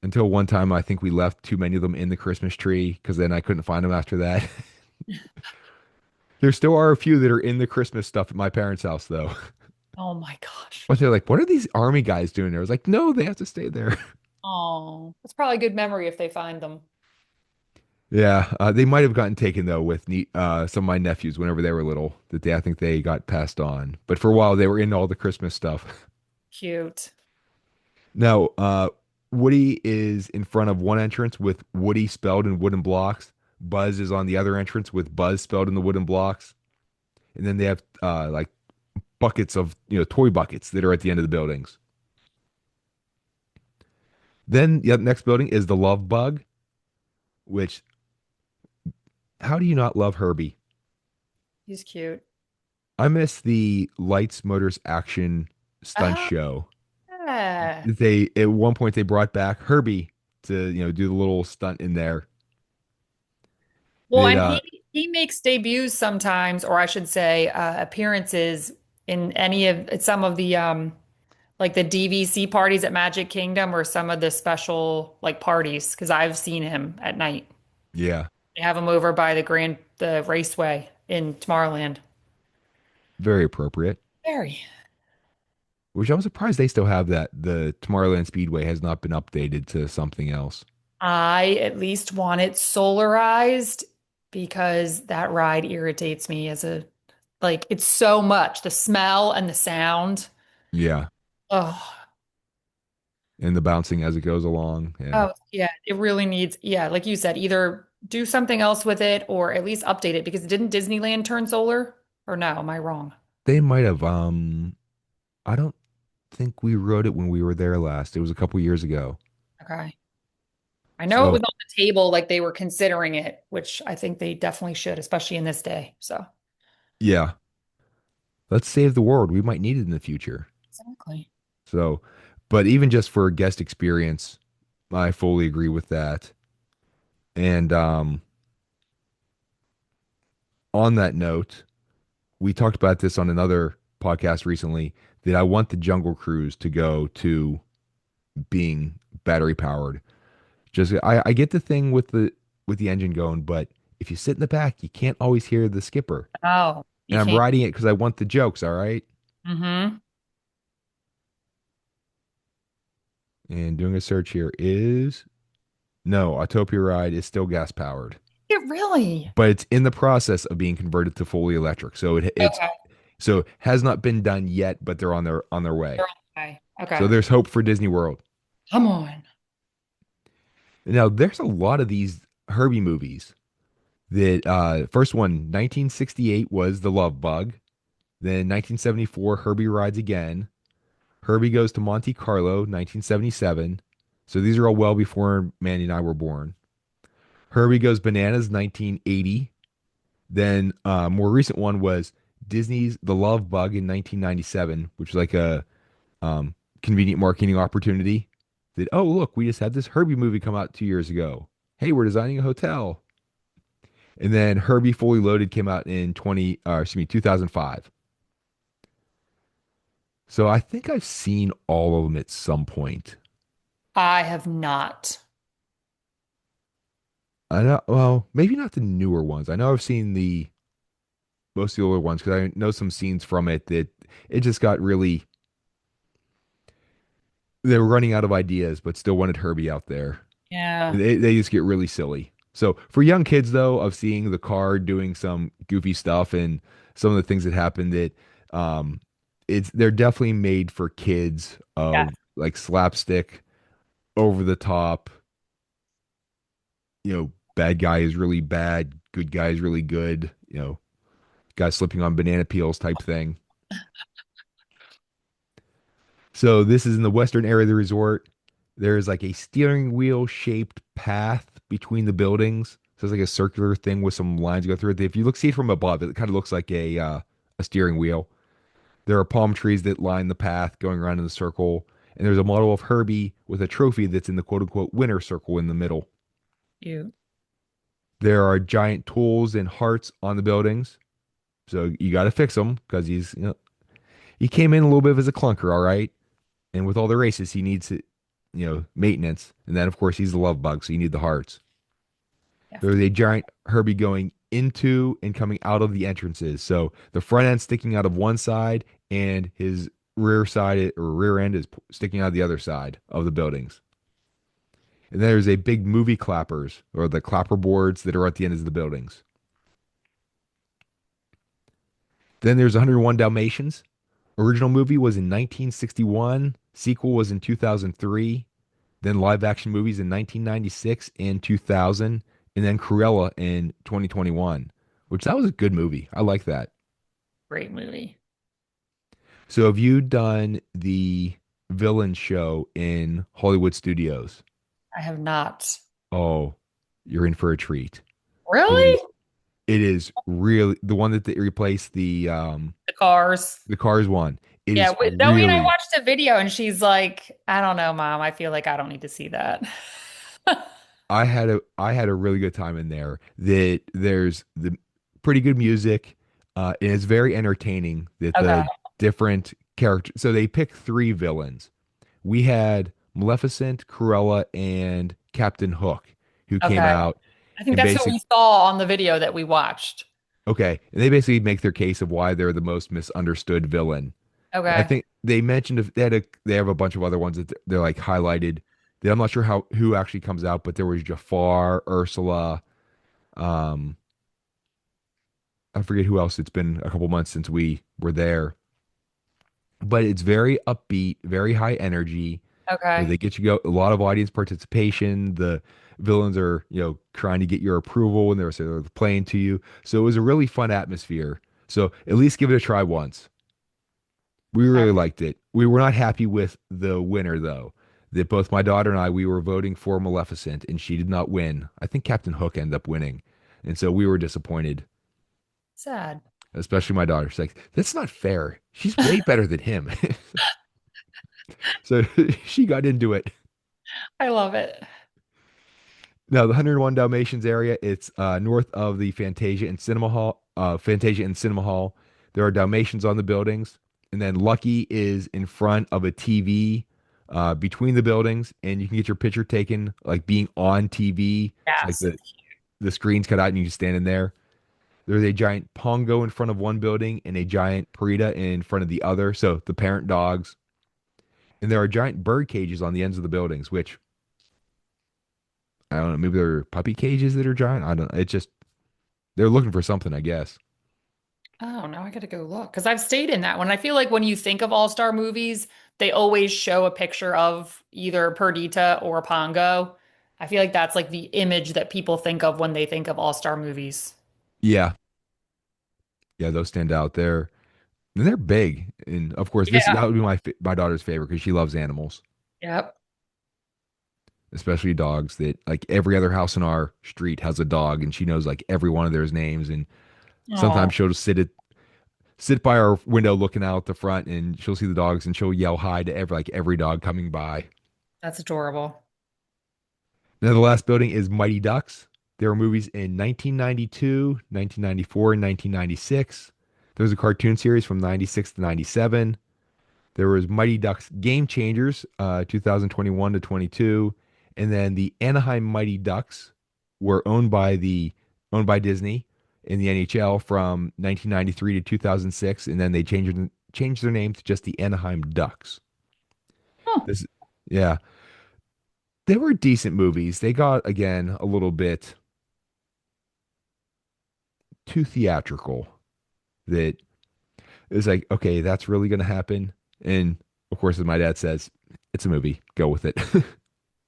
until one time I think we left too many of them in the Christmas tree because then I couldn't find them after that. There still are a few that are in the Christmas stuff at my parents' house though. Oh my gosh. But they're like, what are these army guys doing there? I was like, no, they have to stay there. Oh, it's probably a good memory if they find them. Yeah, they might have gotten taken though with some of my nephews whenever they were little. I think they got passed on. But for a while, they were in all the Christmas stuff. Cute. Now, Woody is in front of one entrance with Woody spelled in wooden blocks. Buzz is on the other entrance with Buzz spelled in the wooden blocks. And then they have like buckets of toy buckets that are at the end of the buildings. Then the next building is the Love Bug, which how do you not love Herbie? He's cute. I miss the Lights Motors Action stunt Ah, show. yeah. They at one point they brought back Herbie to do the little stunt in there. Well, That and he makes debuts sometimes, or I should say, appearances in any of some of the like the DVC parties at Magic Kingdom or some of the special like parties because I've seen him at night. yeah, They have him over by the raceway in Tomorrowland. very appropriate. Very. Which I'm surprised they still have that. The Tomorrowland Speedway has not been updated to something else. I at least want it solarized because that ride irritates me as a like it's so much the smell and the sound. Yeah, Oh, and the bouncing as it goes along. Yeah, oh yeah, it really needs yeah, like you said, either do something else with it or at least update it because didn't Disneyland turn solar? Or no, am I wrong? they might have. I don't think we rode it when we were there last. It was a couple years ago. Okay. I know it So was on the table like they were considering it, which I think they definitely should, especially in this day. So, yeah, let's save the world. We might need it in the future. exactly. So, but even just for a guest experience, I fully agree with that. And on that note, we talked about this on another podcast recently that I want the Jungle Cruise to go to being battery powered. Just I get the thing with the engine going, but if you sit in the back, you can't always hear the skipper. Oh, you And I'm can't. riding it because I want the jokes, all right? Mm-hmm. And doing a search here is no, Autopia Ride is still gas powered, It really. but it's in the process of being converted to fully electric. So it's Okay. so has not been done yet, but they're on their way. They're on the way. So Okay. there's hope for Disney World. Come on. Now there's a lot of these Herbie movies. That first one, 1968 was The Love Bug. Then 1974, Herbie Rides Again. Herbie Goes to Monte Carlo, 1977. So these are all well before Mandy and I were born. Herbie Goes Bananas, 1980. Then more recent one was Disney's The Love Bug in 1997, which was like a convenient marketing opportunity. That oh look, we just had this Herbie movie come out 2 years ago. Hey, we're designing a hotel. And then Herbie Fully Loaded came out in 2005. So I think I've seen all of them at some point. I have not. I know, well, maybe not the newer ones. I know I've seen the most of the older ones because I know some scenes from it that it just got really, they were running out of ideas, but still wanted Herbie out there. Yeah. They just get really silly. So for young kids though, of seeing the car doing some goofy stuff and some of the things that happen that um they're definitely made for kids Yeah. of like slapstick, over the top, bad guy is really bad, good guy is really good, guy slipping on banana peels type thing. So this is in the western area of the resort. There's like a steering wheel shaped path between the buildings. So it's like a circular thing with some lines go through it. If you see it from above, it kind of looks like a steering wheel. There are palm trees that line the path going around in the circle. And there's a model of Herbie with a trophy that's in the quote unquote winner circle in the middle. You. There are giant tools and hearts on the buildings. So you got to fix him because he came in a little bit as a clunker, all right. And with all the races, he needs maintenance. And then of course he's the love bug, so you need the hearts. Yeah. There's a giant Herbie going into and coming out of the entrances. So the front end sticking out of one side, and his rear side or rear end is sticking out of the other side of the buildings. And there's a big movie clappers or the clapper boards that are at the ends of the buildings. Then there's 101 Dalmatians. Original movie was in 1961. Sequel was in 2003. Then live action movies in 1996 and 2000. And then Cruella in 2021, which that was a good movie. I like that. Great movie. So have you done the villain show in Hollywood Studios? I have not. Oh, you're in for a treat. It Really? is it is really the one that they replaced The Cars. the Cars one. It Yeah, is Noe and I really watched a video and she's like, I don't know, Mom. I feel like I don't need to see that. I had a really good time in there. That there's the pretty good music, and it's very entertaining that Okay. the different characters. So they picked three villains. We had Maleficent, Cruella, and Captain Hook, who came Okay. out I think and that's what basic we saw on the video that we watched. okay, and they basically make their case of why they're the most misunderstood villain. And I Okay. think they mentioned if they have a bunch of other ones that they're like highlighted. That I'm not sure how who actually comes out, but there was Jafar, Ursula, um, I forget who else. It's been a couple months since we were there, but it's very upbeat, very high energy. Okay. They get you go a lot of audience participation. The villains are trying to get your approval when they're playing to you. So it was a really fun atmosphere. So at least give it a try once. We All really right. liked it. We were not happy with the winner though. That both my daughter and I we were voting for Maleficent and she did not win. I think Captain Hook ended up winning. And so we were disappointed, Sad. especially my daughter. She's like, "That's not fair. She's way better than him." So she got into it. I love it. Now, the 101 Dalmatians area, it's north of the Fantasia and Cinema Hall. There are Dalmatians on the buildings, and then Lucky is in front of a TV between the buildings, and you can get your picture taken like being on TV. It's like Yes. the screen's cut out, and you can stand in there. There's a giant pongo in front of one building and a giant parita in front of the other. So the parent dogs, and there are giant bird cages on the ends of the buildings, which I don't know. Maybe they're puppy cages that are giant. I don't know. It's just they're looking for something, I guess. Oh, now I gotta go look because I've stayed in that one. I feel like when you think of all-star movies, they always show a picture of either Perdita or Pongo. I feel like that's like the image that people think of when they think of all-star movies. Yeah, yeah, those stand out there. And they're big, and of course, this Yeah. that would be my daughter's favorite because she loves animals, Yep. especially dogs. That like every other house in our street has a dog, and she knows like every one of their names. And Oh, sometimes she'll just sit by our window looking out the front, and she'll see the dogs, and she'll yell hi to every dog coming by. that's adorable. Now, the last building is Mighty Ducks. There were movies in 1992, 1994, and 1996. There was a cartoon series from 96 to 97. There was Mighty Ducks Game Changers, 2021 to 22. And then the Anaheim Mighty Ducks were owned by Disney in the NHL from 1993 to 2006. And then they changed their name to just the Anaheim Ducks. Oh, This, yeah, they were decent movies. They got, again, a little bit too theatrical that it was like, okay, that's really going to happen. And of course, as my dad says, it's a movie. Go with it.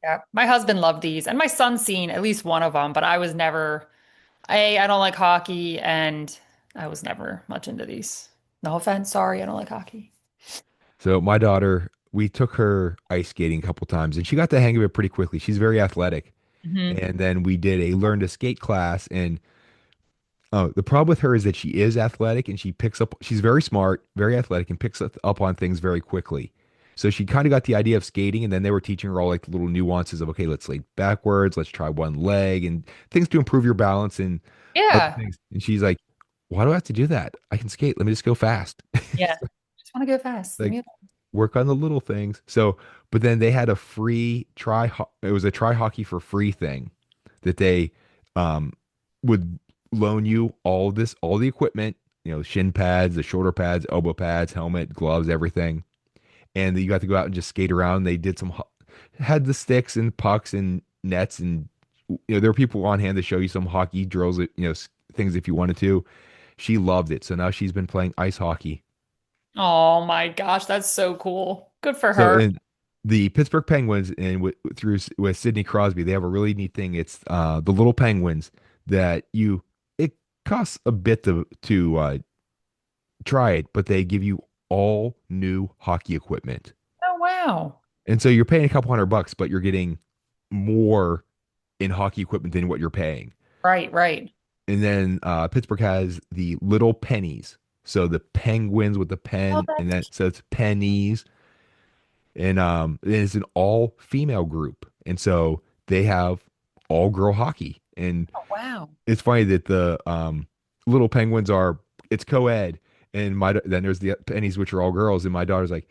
yeah. My husband loved these, and my son's seen at least one of them, but I was never, I don't like hockey, and I was never much into these. No offense, sorry, I don't like hockey. So my daughter, we took her ice skating a couple times and she got the hang of it pretty quickly. She's very athletic. Hmm. And then we did a learn to skate class. And the problem with her is that she is athletic and she's very smart, very athletic, and picks up on things very quickly. So she kind of got the idea of skating, and then they were teaching her all like the little nuances of, okay, let's lay backwards, let's try one leg, and things to improve your balance and other Yeah. things. And she's like, why do I have to do that? I can skate. Let me just go fast. Yeah. Just want to go fast. Leave Like me alone. work on the little things. So, but then they had a free it was a try hockey for free thing that they um would loan you all the equipment, shin pads, the shoulder pads, elbow pads, helmet, gloves, everything. And you got to go out and just skate around. They did had the sticks and pucks and nets, and there were people on hand to show you some hockey drills, things if you wanted to. She loved it. So now she's been playing ice hockey. Oh my gosh, that's so cool. Good for So her. in the Pittsburgh Penguins and with Sidney Crosby, they have a really neat thing. It's the little penguins that it costs a bit to try it, but they give you all new hockey equipment. Oh wow. And so you're paying a couple $100, but you're getting more in hockey equipment than what you're paying. Right, right. And then Pittsburgh has the little pennies. So the penguins with the Oh, pen, and that's then cute. so it's pennies. And it's an all female group. And so they have all girl hockey. And Oh, wow. it's funny that the little penguins it's co-ed. And then there's the pennies, which are all girls. And my daughter's like,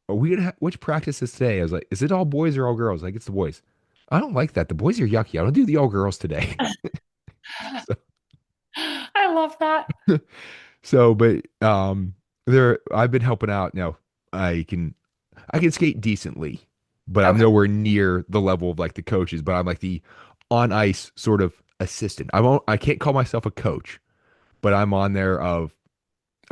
are we gonna which practice is today? I was like, is it all boys or all girls? Like, it's the boys. I don't like that. The boys are yucky. I don't do the all girls today. So, I love that. but there I've been helping out now. I can I can skate decently, but I'm Okay. nowhere near the level of like the coaches, but I'm like the on ice sort of assistant. I can't call myself a coach, but I'm on there of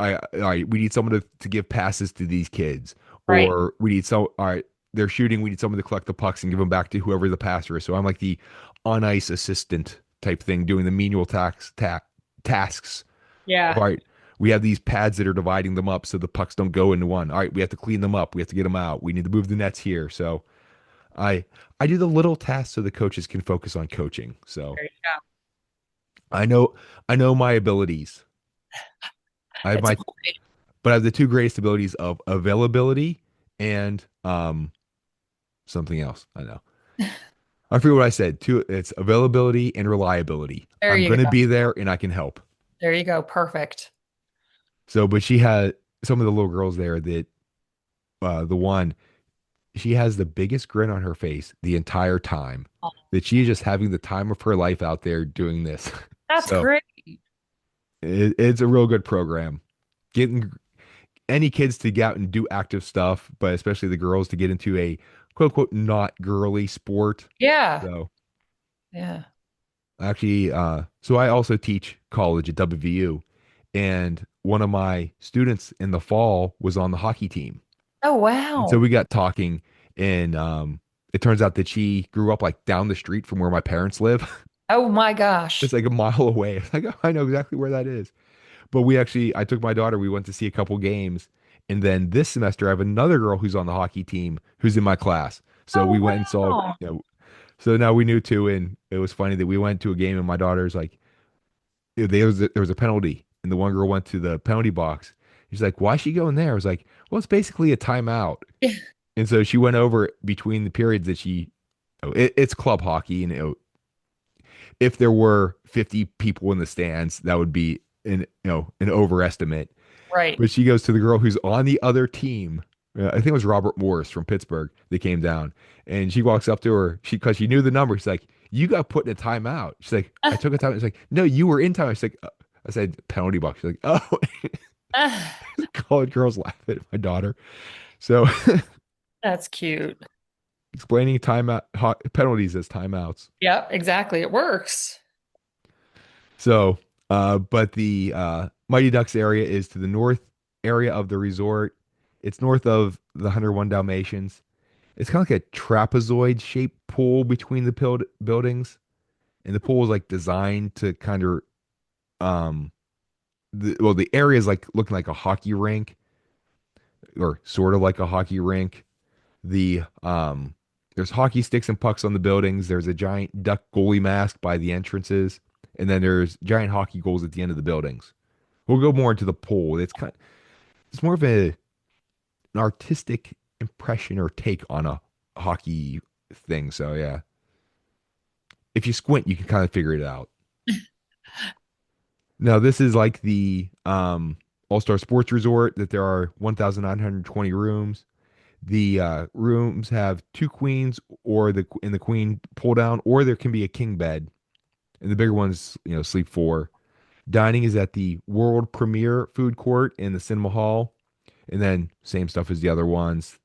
we need someone to give passes to these kids, Right. or we need all right, they're shooting, we need someone to collect the pucks and give them back to whoever the passer is. So I'm like the on ice assistant type thing, doing the menial tasks of, Yeah. all right, we have these pads that are dividing them up so the pucks don't go into one. All right, we have to clean them up. We have to get them out. We need to move the nets here. So I I do the little tasks so the coaches can focus on coaching. So There you go. I know I know my abilities. I have It's my but I have the two greatest abilities of availability and something else. I know. I forget what I said. Two, it's availability and reliability. there I'm you going to go. be there and I can help. There you go. Perfect. So, but she had some of the little girls there that the one she has the biggest grin on her face the entire time, Oh, that she is just having the time of her life out there doing this. that's So great. it's a real good program. Getting any kids to get out and do active stuff, but especially the girls to get into a quote unquote not girly sport. Yeah. So Yeah. actually, so I also teach college at WVU, and one of my students in the fall was on the hockey team. Oh, And so wow. we got talking, and it turns out that she grew up like down the street from where my parents live. Oh my It's gosh. like a mile away. It's like, oh, I know exactly where that is. But I took my daughter, we went to see a couple games. And then this semester, I have another girl who's on the hockey team who's in my class. So Oh, we went and saw, wow. so now we knew too. And it was funny that we went to a game and my daughter's like, there was a penalty. And the one girl went to the penalty box. She's like, why is she going there? I was like, well, it's basically a timeout. And so she went over between the periods that it's club hockey. And if there were 50 people in the stands, that would be an overestimate. Right. But she goes to the girl who's on the other team. I think it was Robert Morris from Pittsburgh that came down, and she walks up to her. Because she knew the number. She's like, "You got put in a timeout." She's like, "I took a time." She's like, "No, you were in time." She's like, "I said penalty box." She's like, "Oh." College girls laugh at my daughter. So That's cute. explaining timeout penalties as timeouts. Yep, exactly. It works. So, but the Mighty Ducks area is to the north area of the resort. It's north of the 101 Dalmatians. It's kind of like a trapezoid shaped pool between the buildings. And the pool is like designed to kind of, the area is like looking like a hockey rink, or sort of like a hockey rink. There's hockey sticks and pucks on the buildings. There's a giant duck goalie mask by the entrances. And then there's giant hockey goals at the end of the buildings. We'll go more into the pool. It's more of an artistic impression or take on a hockey thing. So yeah, if you squint, you can kind of figure it out. Now, this is like the All-Star Sports Resort that there are 1,920 rooms. The rooms have two queens or the queen pull down, or there can be a king bed. And the bigger ones, sleep four. Dining is at the world premiere food court in the cinema hall. And then same stuff as the other ones.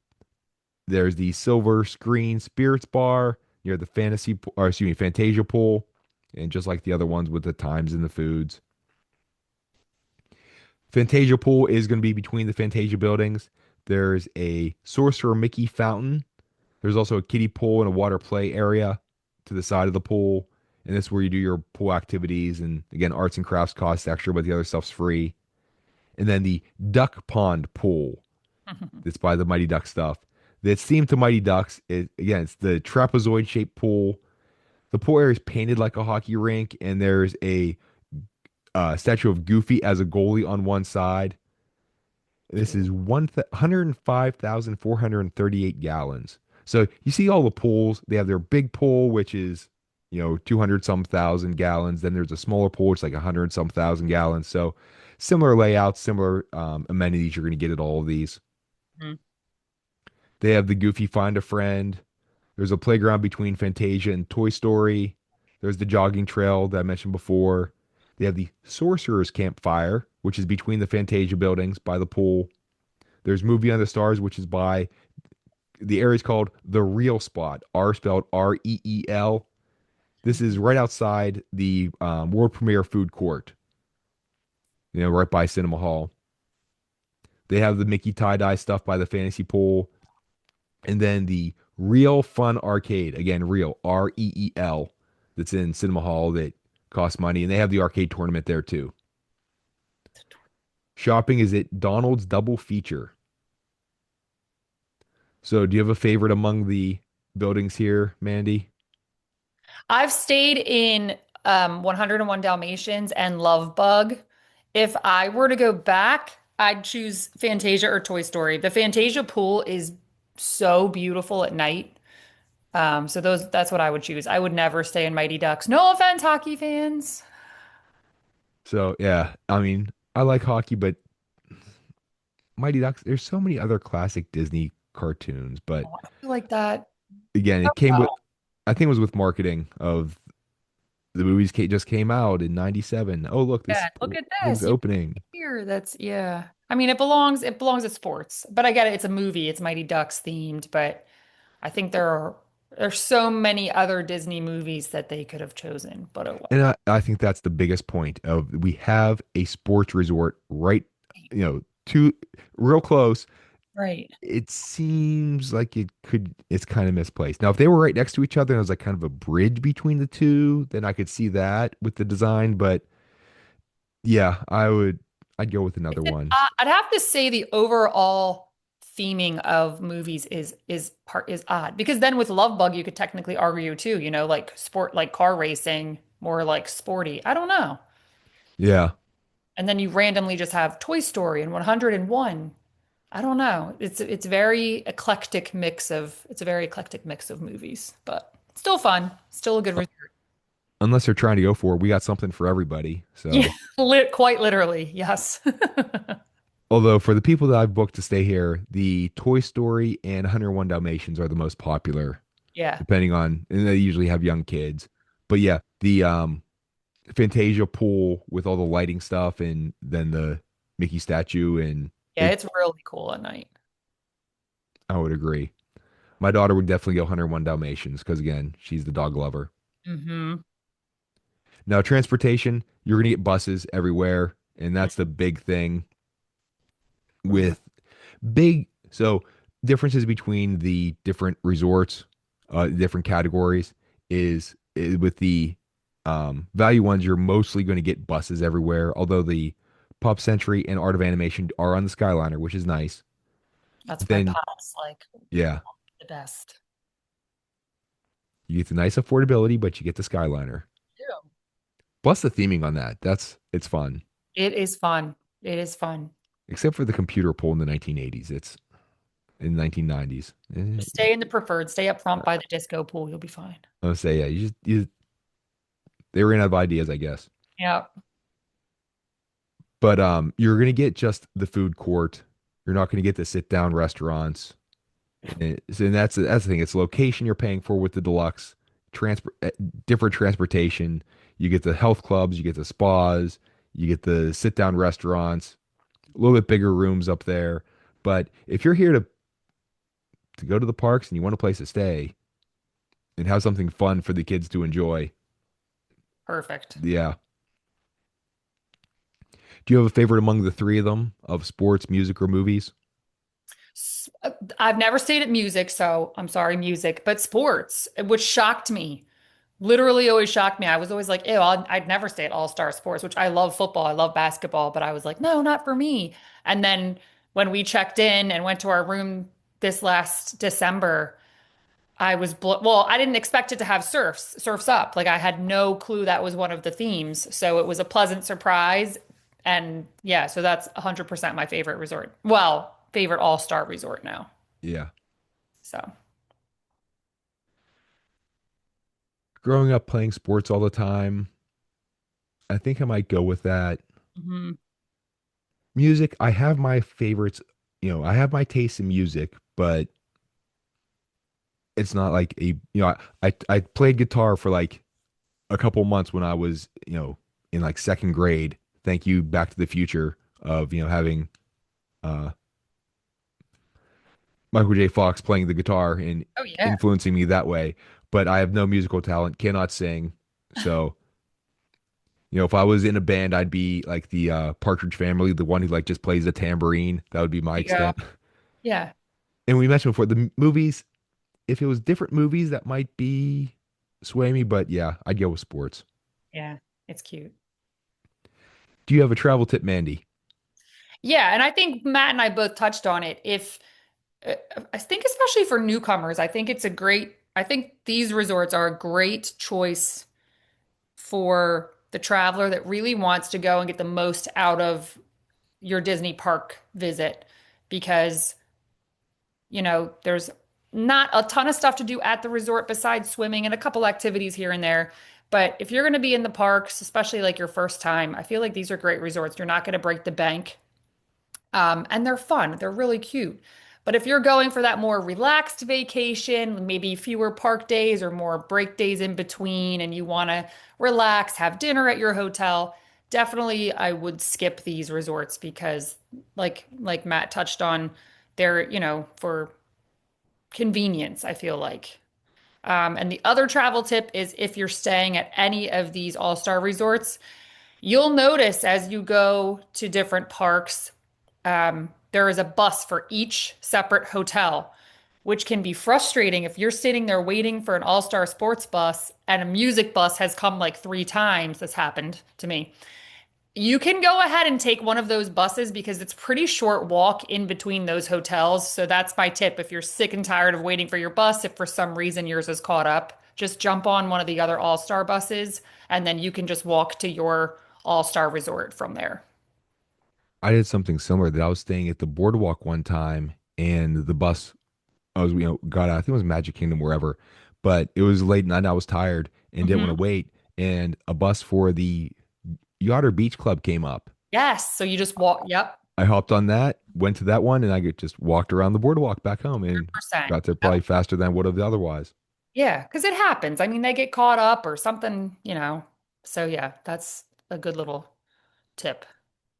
There's the silver screen spirits bar near the Fantasia pool. And just like the other ones with the times and the foods. Fantasia pool is going to be between the Fantasia buildings. There's a Sorcerer Mickey fountain. There's also a kiddie pool and a water play area to the side of the pool. And this is where you do your pool activities. And again, arts and crafts cost extra, but the other stuff's free. And then the duck pond pool that's by the Mighty Duck stuff. That's themed to Mighty Ducks. Again, it's the trapezoid shaped pool. The pool area is painted like a hockey rink, and there's a statue of Goofy as a goalie on one side. This Cute. is 105,438 gallons. So you see all the pools. They have their big pool, which is, 200 some thousand gallons. Then there's a smaller pool, which is like 100 some thousand gallons. So similar layouts, similar amenities you're going to get at all of these. Mhm. They have the Goofy Find a Friend. There's a playground between Fantasia and Toy Story. There's the jogging trail that I mentioned before. They have the Sorcerer's Campfire, which is between the Fantasia buildings by the pool. There's Movie on the Stars, which is by the area is called the Real Spot, R spelled REEL. This is right outside the world premiere food court, right by Cinema Hall. They have the Mickey tie dye stuff by the fantasy pool, and then the Real Fun Arcade, again, real REEL, that's in Cinema Hall that costs money, and they have the arcade tournament there too. Shopping is at Donald's Double Feature. So, do you have a favorite among the buildings here, Mandy? I've stayed in 101 Dalmatians and Love Bug. If I were to go back, I'd choose Fantasia or Toy Story. The Fantasia pool is so beautiful at night. So that's what I would choose. I would never stay in Mighty Ducks. No offense, hockey fans. So, yeah, I mean, I like hockey, but Mighty Ducks, there's so many other classic Disney cartoons, but Oh, I feel like that. again, it came with, I think it was with marketing of the movies just came out in 97. Oh, look, this Yeah, look at thing's this. You opening. here. That's yeah. I mean, it belongs at sports. But I get it. It's a movie. It's Mighty Ducks themed, but I think there's so many other Disney movies that they could have chosen, but oh And well. I think that's the biggest point of we have a sports resort right, to real close. Right. It seems like it's kind of misplaced. Now, if they were right next to each other and it was like kind of a bridge between the two, then I could see that with the design. But yeah, I'd go with another one. I'd have to say the overall theming of movies is odd because then with Love Bug you could technically argue too, like sport like car racing, more like sporty. I don't know. Yeah. And then you randomly just have Toy Story and 101. I don't know. It's a very eclectic mix of movies, but still fun. Still a good resort. Unless they're trying to go for, we got something for everybody. Yeah, So, quite literally. Yes. although for the people that I've booked to stay here, the Toy Story and 101 Dalmatians are the most popular, Yeah. depending on, and they usually have young kids. But yeah, the Fantasia pool with all the lighting stuff and then the Mickey statue and Yeah, it it's really cool at night. I would agree. My daughter would definitely go 101 Dalmatians because again, she's the dog lover. Hmm. Now, transportation, you're gonna get buses everywhere, and that's the big thing with big so differences between the different resorts, different categories is with the value ones, you're mostly going to get buses everywhere, although the Pop Century and Art of Animation are on the Skyliner, which is nice. That's my Then, pops, like yeah, the best. you get the nice affordability, but you get the Skyliner. Yeah. Plus the theming on that. It's fun. It is fun. It is fun. Except for the computer pool in the 1980s. It's in the 1990s. Just stay in the preferred. Stay up front by the disco pool. You'll be fine. I'll say, yeah, they ran out of ideas, I guess. Yeah. But you're gonna get just the food court. You're not gonna get the sit down restaurants. And that's the thing. It's location you're paying for with the deluxe, transport, different transportation. You get the health clubs, you get the spas, you get the sit down restaurants, a little bit bigger rooms up there. But if you're here to go to the parks and you want a place to stay and have something fun for the kids to enjoy, Perfect. yeah. Do you have a favorite among the three of them of sports, music, or movies? S- uh, I've never stayed at music, so I'm sorry, music, but sports, which shocked me. Literally always shocked me. I was always like, ew, I'd never stay at All-Star Sports, which I love football, I love basketball, but I was like, no, not for me. And then when we checked in and went to our room this last December, well, I didn't expect it to have surfs up. Like I had no clue that was one of the themes. So it was a pleasant surprise. And yeah, so that's 100% my favorite resort. Well, favorite all-star resort now. Yeah. So, Growing up playing sports all the time, I think I might go with that. mhm. Music, I have my favorites. I have my taste in music, but it's not like I played guitar for like a couple months when I was, in like second grade. Thank you, Back to the Future, of, having uh Michael J. Fox playing the guitar and Oh yeah. influencing me that way. But I have no musical talent, cannot sing. So, if I was in a band, I'd be like the Partridge Family, the one who like just plays the tambourine. That would be my There you go. extent. Yeah. And we mentioned before the movies, if it was different movies, that might be sway me, but yeah, I'd go with sports. Yeah. It's cute. Do you have a travel tip, Mandy? Yeah, and I think Matt and I both touched on it. If I think especially for newcomers, I think these resorts are a great choice for the traveler that really wants to go and get the most out of your Disney park visit because, there's not a ton of stuff to do at the resort besides swimming and a couple activities here and there. But if you're going to be in the parks, especially like your first time, I feel like these are great resorts. You're not going to break the bank. And they're fun. They're really cute. But if you're going for that more relaxed vacation, maybe fewer park days or more break days in between, and you want to relax, have dinner at your hotel, definitely I would skip these resorts because like Matt touched on, they're, for convenience, I feel like. And the other travel tip is if you're staying at any of these all-star resorts, you'll notice as you go to different parks, there is a bus for each separate hotel, which can be frustrating if you're sitting there waiting for an all-star sports bus and a music bus has come like 3 times. This happened to me. You can go ahead and take one of those buses because it's pretty short walk in between those hotels. So that's my tip. If you're sick and tired of waiting for your bus, if for some reason yours is caught up, just jump on one of the other all-star buses and then you can just walk to your all-star resort from there. I did something similar that I was staying at the boardwalk one time and the bus I was, got out, I think it was Magic Kingdom, wherever, but it was late night and I was tired and didn't want Mhm. to wait. And a bus for the Yacht or Beach Club came up. Yes. So you just walk. Yep. I hopped on that, went to that one, and just walked around the boardwalk back home and 100%. got there Yep. probably faster than I would have otherwise. Yeah. Because it happens. I mean, they get caught up or something, So yeah, that's a good little tip.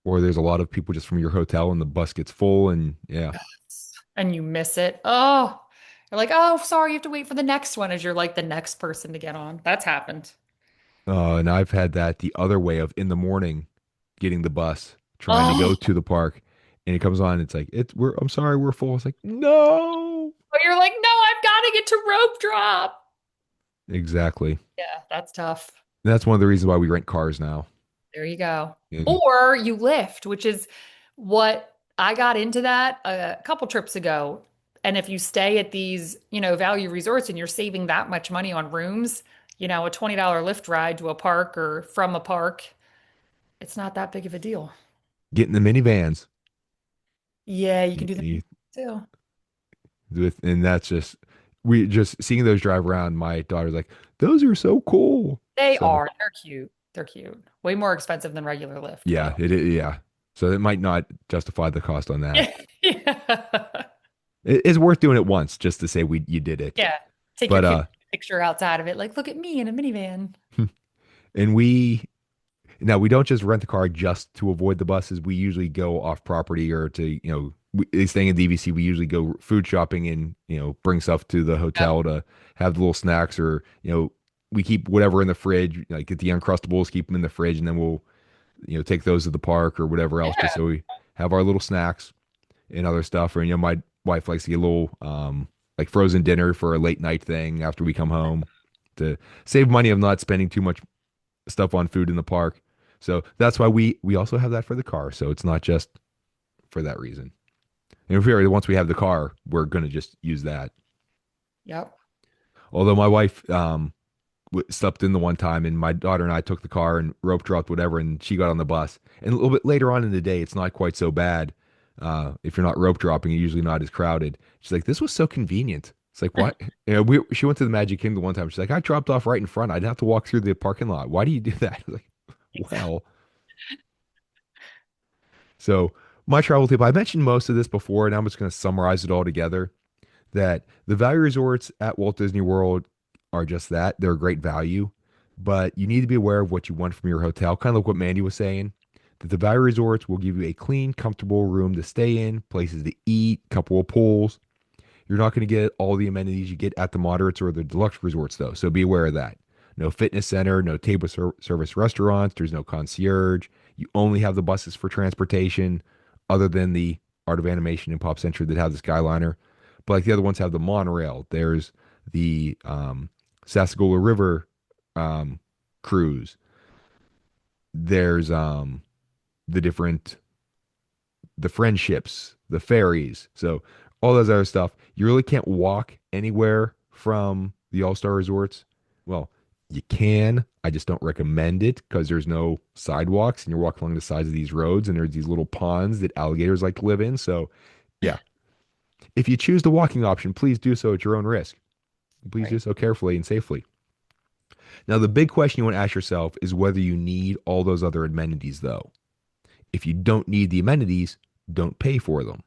Or there's a lot of people just from your hotel and the bus gets full and yeah. And you miss it. Oh, you're like, oh, sorry, you have to wait for the next one as you're like the next person to get on. That's happened. And I've had that the other way of in the morning getting the bus, trying to Oh, go to the park, and it comes on. It's like I'm sorry, we're full. It's like no, but you're like, no, I've got to get to rope drop. exactly. Yeah, that's tough. That's one of the reasons why we rent cars now. There you go. And Or you lift, which is what I got into that a couple trips ago. And if you stay at these, value resorts and you're saving that much money on rooms, a $20 lift ride to a park or from a park, it's not that big of a deal. get in the minivans. Yeah, you can Y- do that y- too. and that's just we just seeing those drive around. My daughter's like, those are so cool. They So are. They're cute. They're cute. Way more expensive than regular lift, yeah, though. it is. Yeah, So it might not justify the cost on that. Yeah. It's worth doing it once just to say we you did it. Yeah. Take your But kid picture outside of it. Like, look at me in a minivan. and we now we don't just rent the car just to avoid the buses. We usually go off property or to, staying in DVC, we usually go food shopping and, bring stuff to the Yep. hotel to have the little snacks or, we keep whatever in the fridge, like get the Uncrustables, keep them in the fridge, and then we'll, take those to the park or whatever else, just Yeah. so we have our little snacks and other stuff. Or, my wife likes to get a little, like frozen dinner for a late night thing after we come home to save money of not spending too much stuff on food in the park. So that's why we also have that for the car. So it's not just for that reason. And if we once we have the car, we're gonna just use that. Yep. Although my wife slept in the one time, and my daughter and I took the car and rope dropped whatever, and she got on the bus. And a little bit later on in the day, it's not quite so bad. If you're not rope dropping, you're usually not as crowded. She's like, "This was so convenient." It's like, what? She went to the Magic Kingdom one time. She's like, "I dropped off right in front. I'd have to walk through the parking lot. Why do you do that?" I was like, well, so my travel tip, I mentioned most of this before, and I'm just going to summarize it all together. That the value resorts at Walt Disney World are just that. They're a great value, but you need to be aware of what you want from your hotel. Kind of like what Mandy was saying, that the value resorts will give you a clean, comfortable room to stay in, places to eat, couple of pools. You're not going to get all the amenities you get at the moderates or the deluxe resorts, though. So be aware of that. No fitness center, no service restaurants. There's no concierge. You only have the buses for transportation, other than the Art of Animation and Pop Century that have the Skyliner. But like the other ones have the monorail. There's the Sassagoula River cruise. There's the different the friendships, the ferries. So all those other stuff. You really can't walk anywhere from the All-Star resorts. Well, you can. I just don't recommend it because there's no sidewalks and you're walking along the sides of these roads and there's these little ponds that alligators like to live in. So, yeah. If you choose the walking option, please do so at your own risk. Please do Right. so carefully and safely. Now, the big question you want to ask yourself is whether you need all those other amenities, though. If you don't need the amenities, don't pay for them.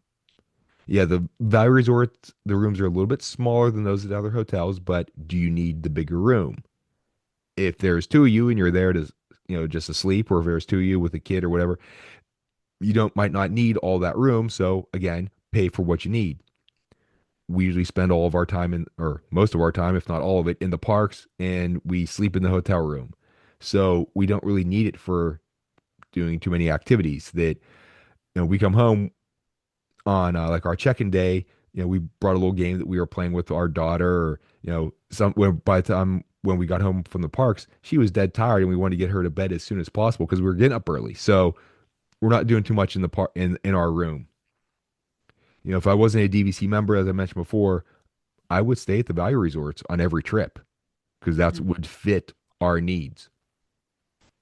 Yeah, the value resorts, the rooms are a little bit smaller than those at other hotels, but do you need the bigger room? If there's two of you and you're there to, just to sleep, or if there's two of you with a kid or whatever, you don't might not need all that room. So again, pay for what you need. We usually spend all of our time or most of our time, if not all of it, in the parks, and we sleep in the hotel room. So we don't really need it for doing too many activities that, we come home on like our check-in day, we brought a little game that we were playing with our daughter, or some when by the time when we got home from the parks, she was dead tired, and we wanted to get her to bed as soon as possible because we were getting up early. So we're not doing too much in the park in our room. If I wasn't a DVC member, as I mentioned before, I would stay at the value resorts on every trip because that's would fit our needs.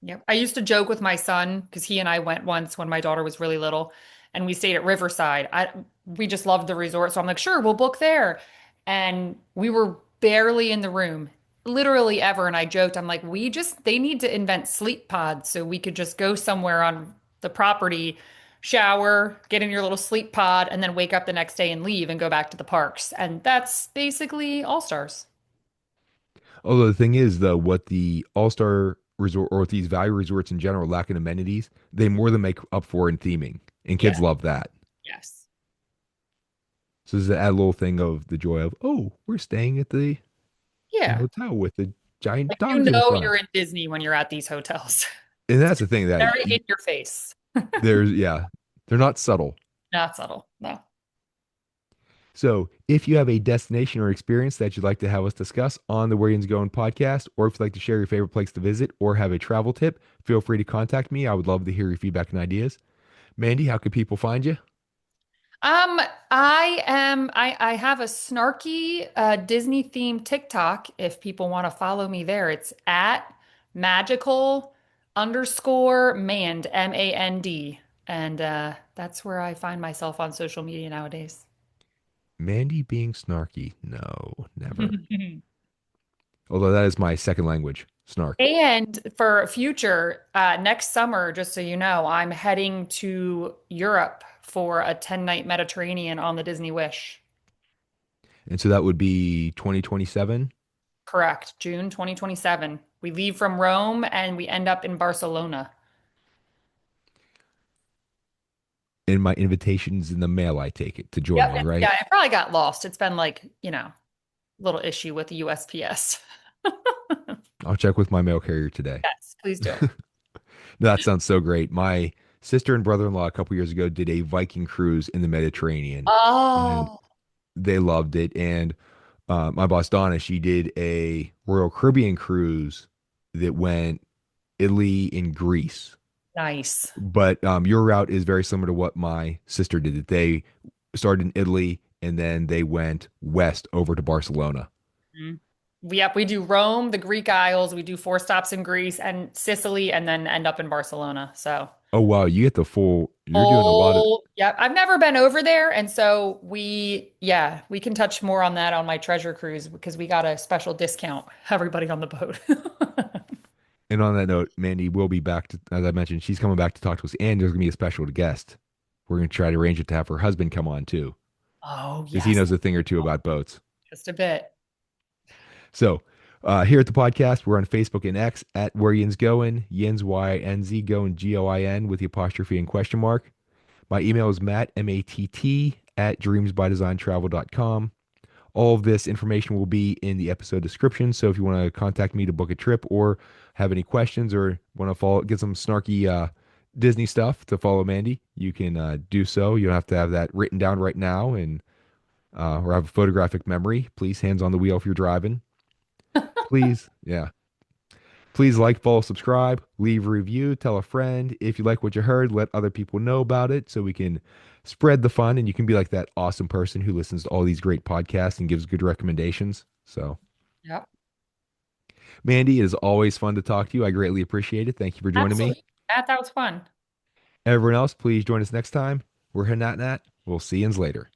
Yep. I used to joke with my son because he and I went once when my daughter was really little and we stayed at Riverside. We just loved the resort. So I'm like, sure, we'll book there. And we were barely in the room, literally ever. And I joked, I'm like, they need to invent sleep pods so we could just go somewhere on the property, shower, get in your little sleep pod, and then wake up the next day and leave and go back to the parks. And that's basically All Stars. Although the thing is, though, what the All Star resort or these value resorts in general lack in amenities, they more than make up for in theming, and Yeah. kids love that. Yes. So does it add a little thing of the joy of, oh, we're staying at the Yeah. hotel with the giant Like you dogs in the know you're front. in Disney when you're at these hotels. And that's the thing that Very in your face. yeah, they're not subtle. Not subtle. No. So if you have a destination or experience that you'd like to have us discuss on the Yinz Goin podcast, or if you'd like to share your favorite place to visit or have a travel tip, feel free to contact me. I would love to hear your feedback and ideas. Mandy, how can people find you? Um, I have a snarky Disney themed TikTok if people want to follow me there. It's at magical underscore Mand, Mand. And that's where I find myself on social media nowadays. Mandy being snarky? No, never. Although that is my second language. Snark. And for future, next summer, just so you know, I'm heading to Europe for a 10-night Mediterranean on the Disney Wish. And so that would be 2027. Correct. June 2027. We leave from Rome and we end up in Barcelona. And my invitation's in the mail, I take it, to join Yep. me, right? Yeah, it probably got lost. It's been like, little issue with the USPS. I'll check with my mail carrier today. Yes, please do. That sounds so great. My sister and brother-in-law a couple years ago did a Viking cruise in the Mediterranean, and Oh, they loved it. And my boss Donna, she did a Royal Caribbean cruise that went Italy and Greece. nice. But your route is very similar to what my sister did. That they started in Italy and then they went west over to Barcelona. Mhm. Yep, we do Rome, the Greek Isles, we do 4 stops in Greece and Sicily, and then end up in Barcelona. So, Oh wow, you get the full. You're doing a lot of. oh, yeah, I've never been over there, and so we can touch more on that on my treasure cruise because we got a special discount. Everybody on the boat. And on that note, Mandy will be back to, as I mentioned, she's coming back to talk to us, and there's gonna be a special guest. We're gonna try to arrange it to have her husband come on too, Oh, because he yes, knows a thing or two about boats. just a bit. So here at the podcast, we're on Facebook and X at Where Yinz Goin, Yinz YNZ Goin GOIN with the apostrophe and question mark. My email is Matt MATT at dreamsbydesigntravel.com. All of this information will be in the episode description. So if you want to contact me to book a trip or have any questions or want to follow, get some snarky Disney stuff to follow Mandy, you can do so. You don't have to have that written down right now and or have a photographic memory. Please, hands on the wheel if you're driving. Please, yeah. Please like, follow, subscribe, leave a review, tell a friend. If you like what you heard, let other people know about it so we can spread the fun and you can be like that awesome person who listens to all these great podcasts and gives good recommendations. So, Yep, Mandy, it is always fun to talk to you. I greatly appreciate it. Thank you for joining me. absolutely. That was fun. Everyone else, please join us next time. We're Hanat Nat. We'll see you later.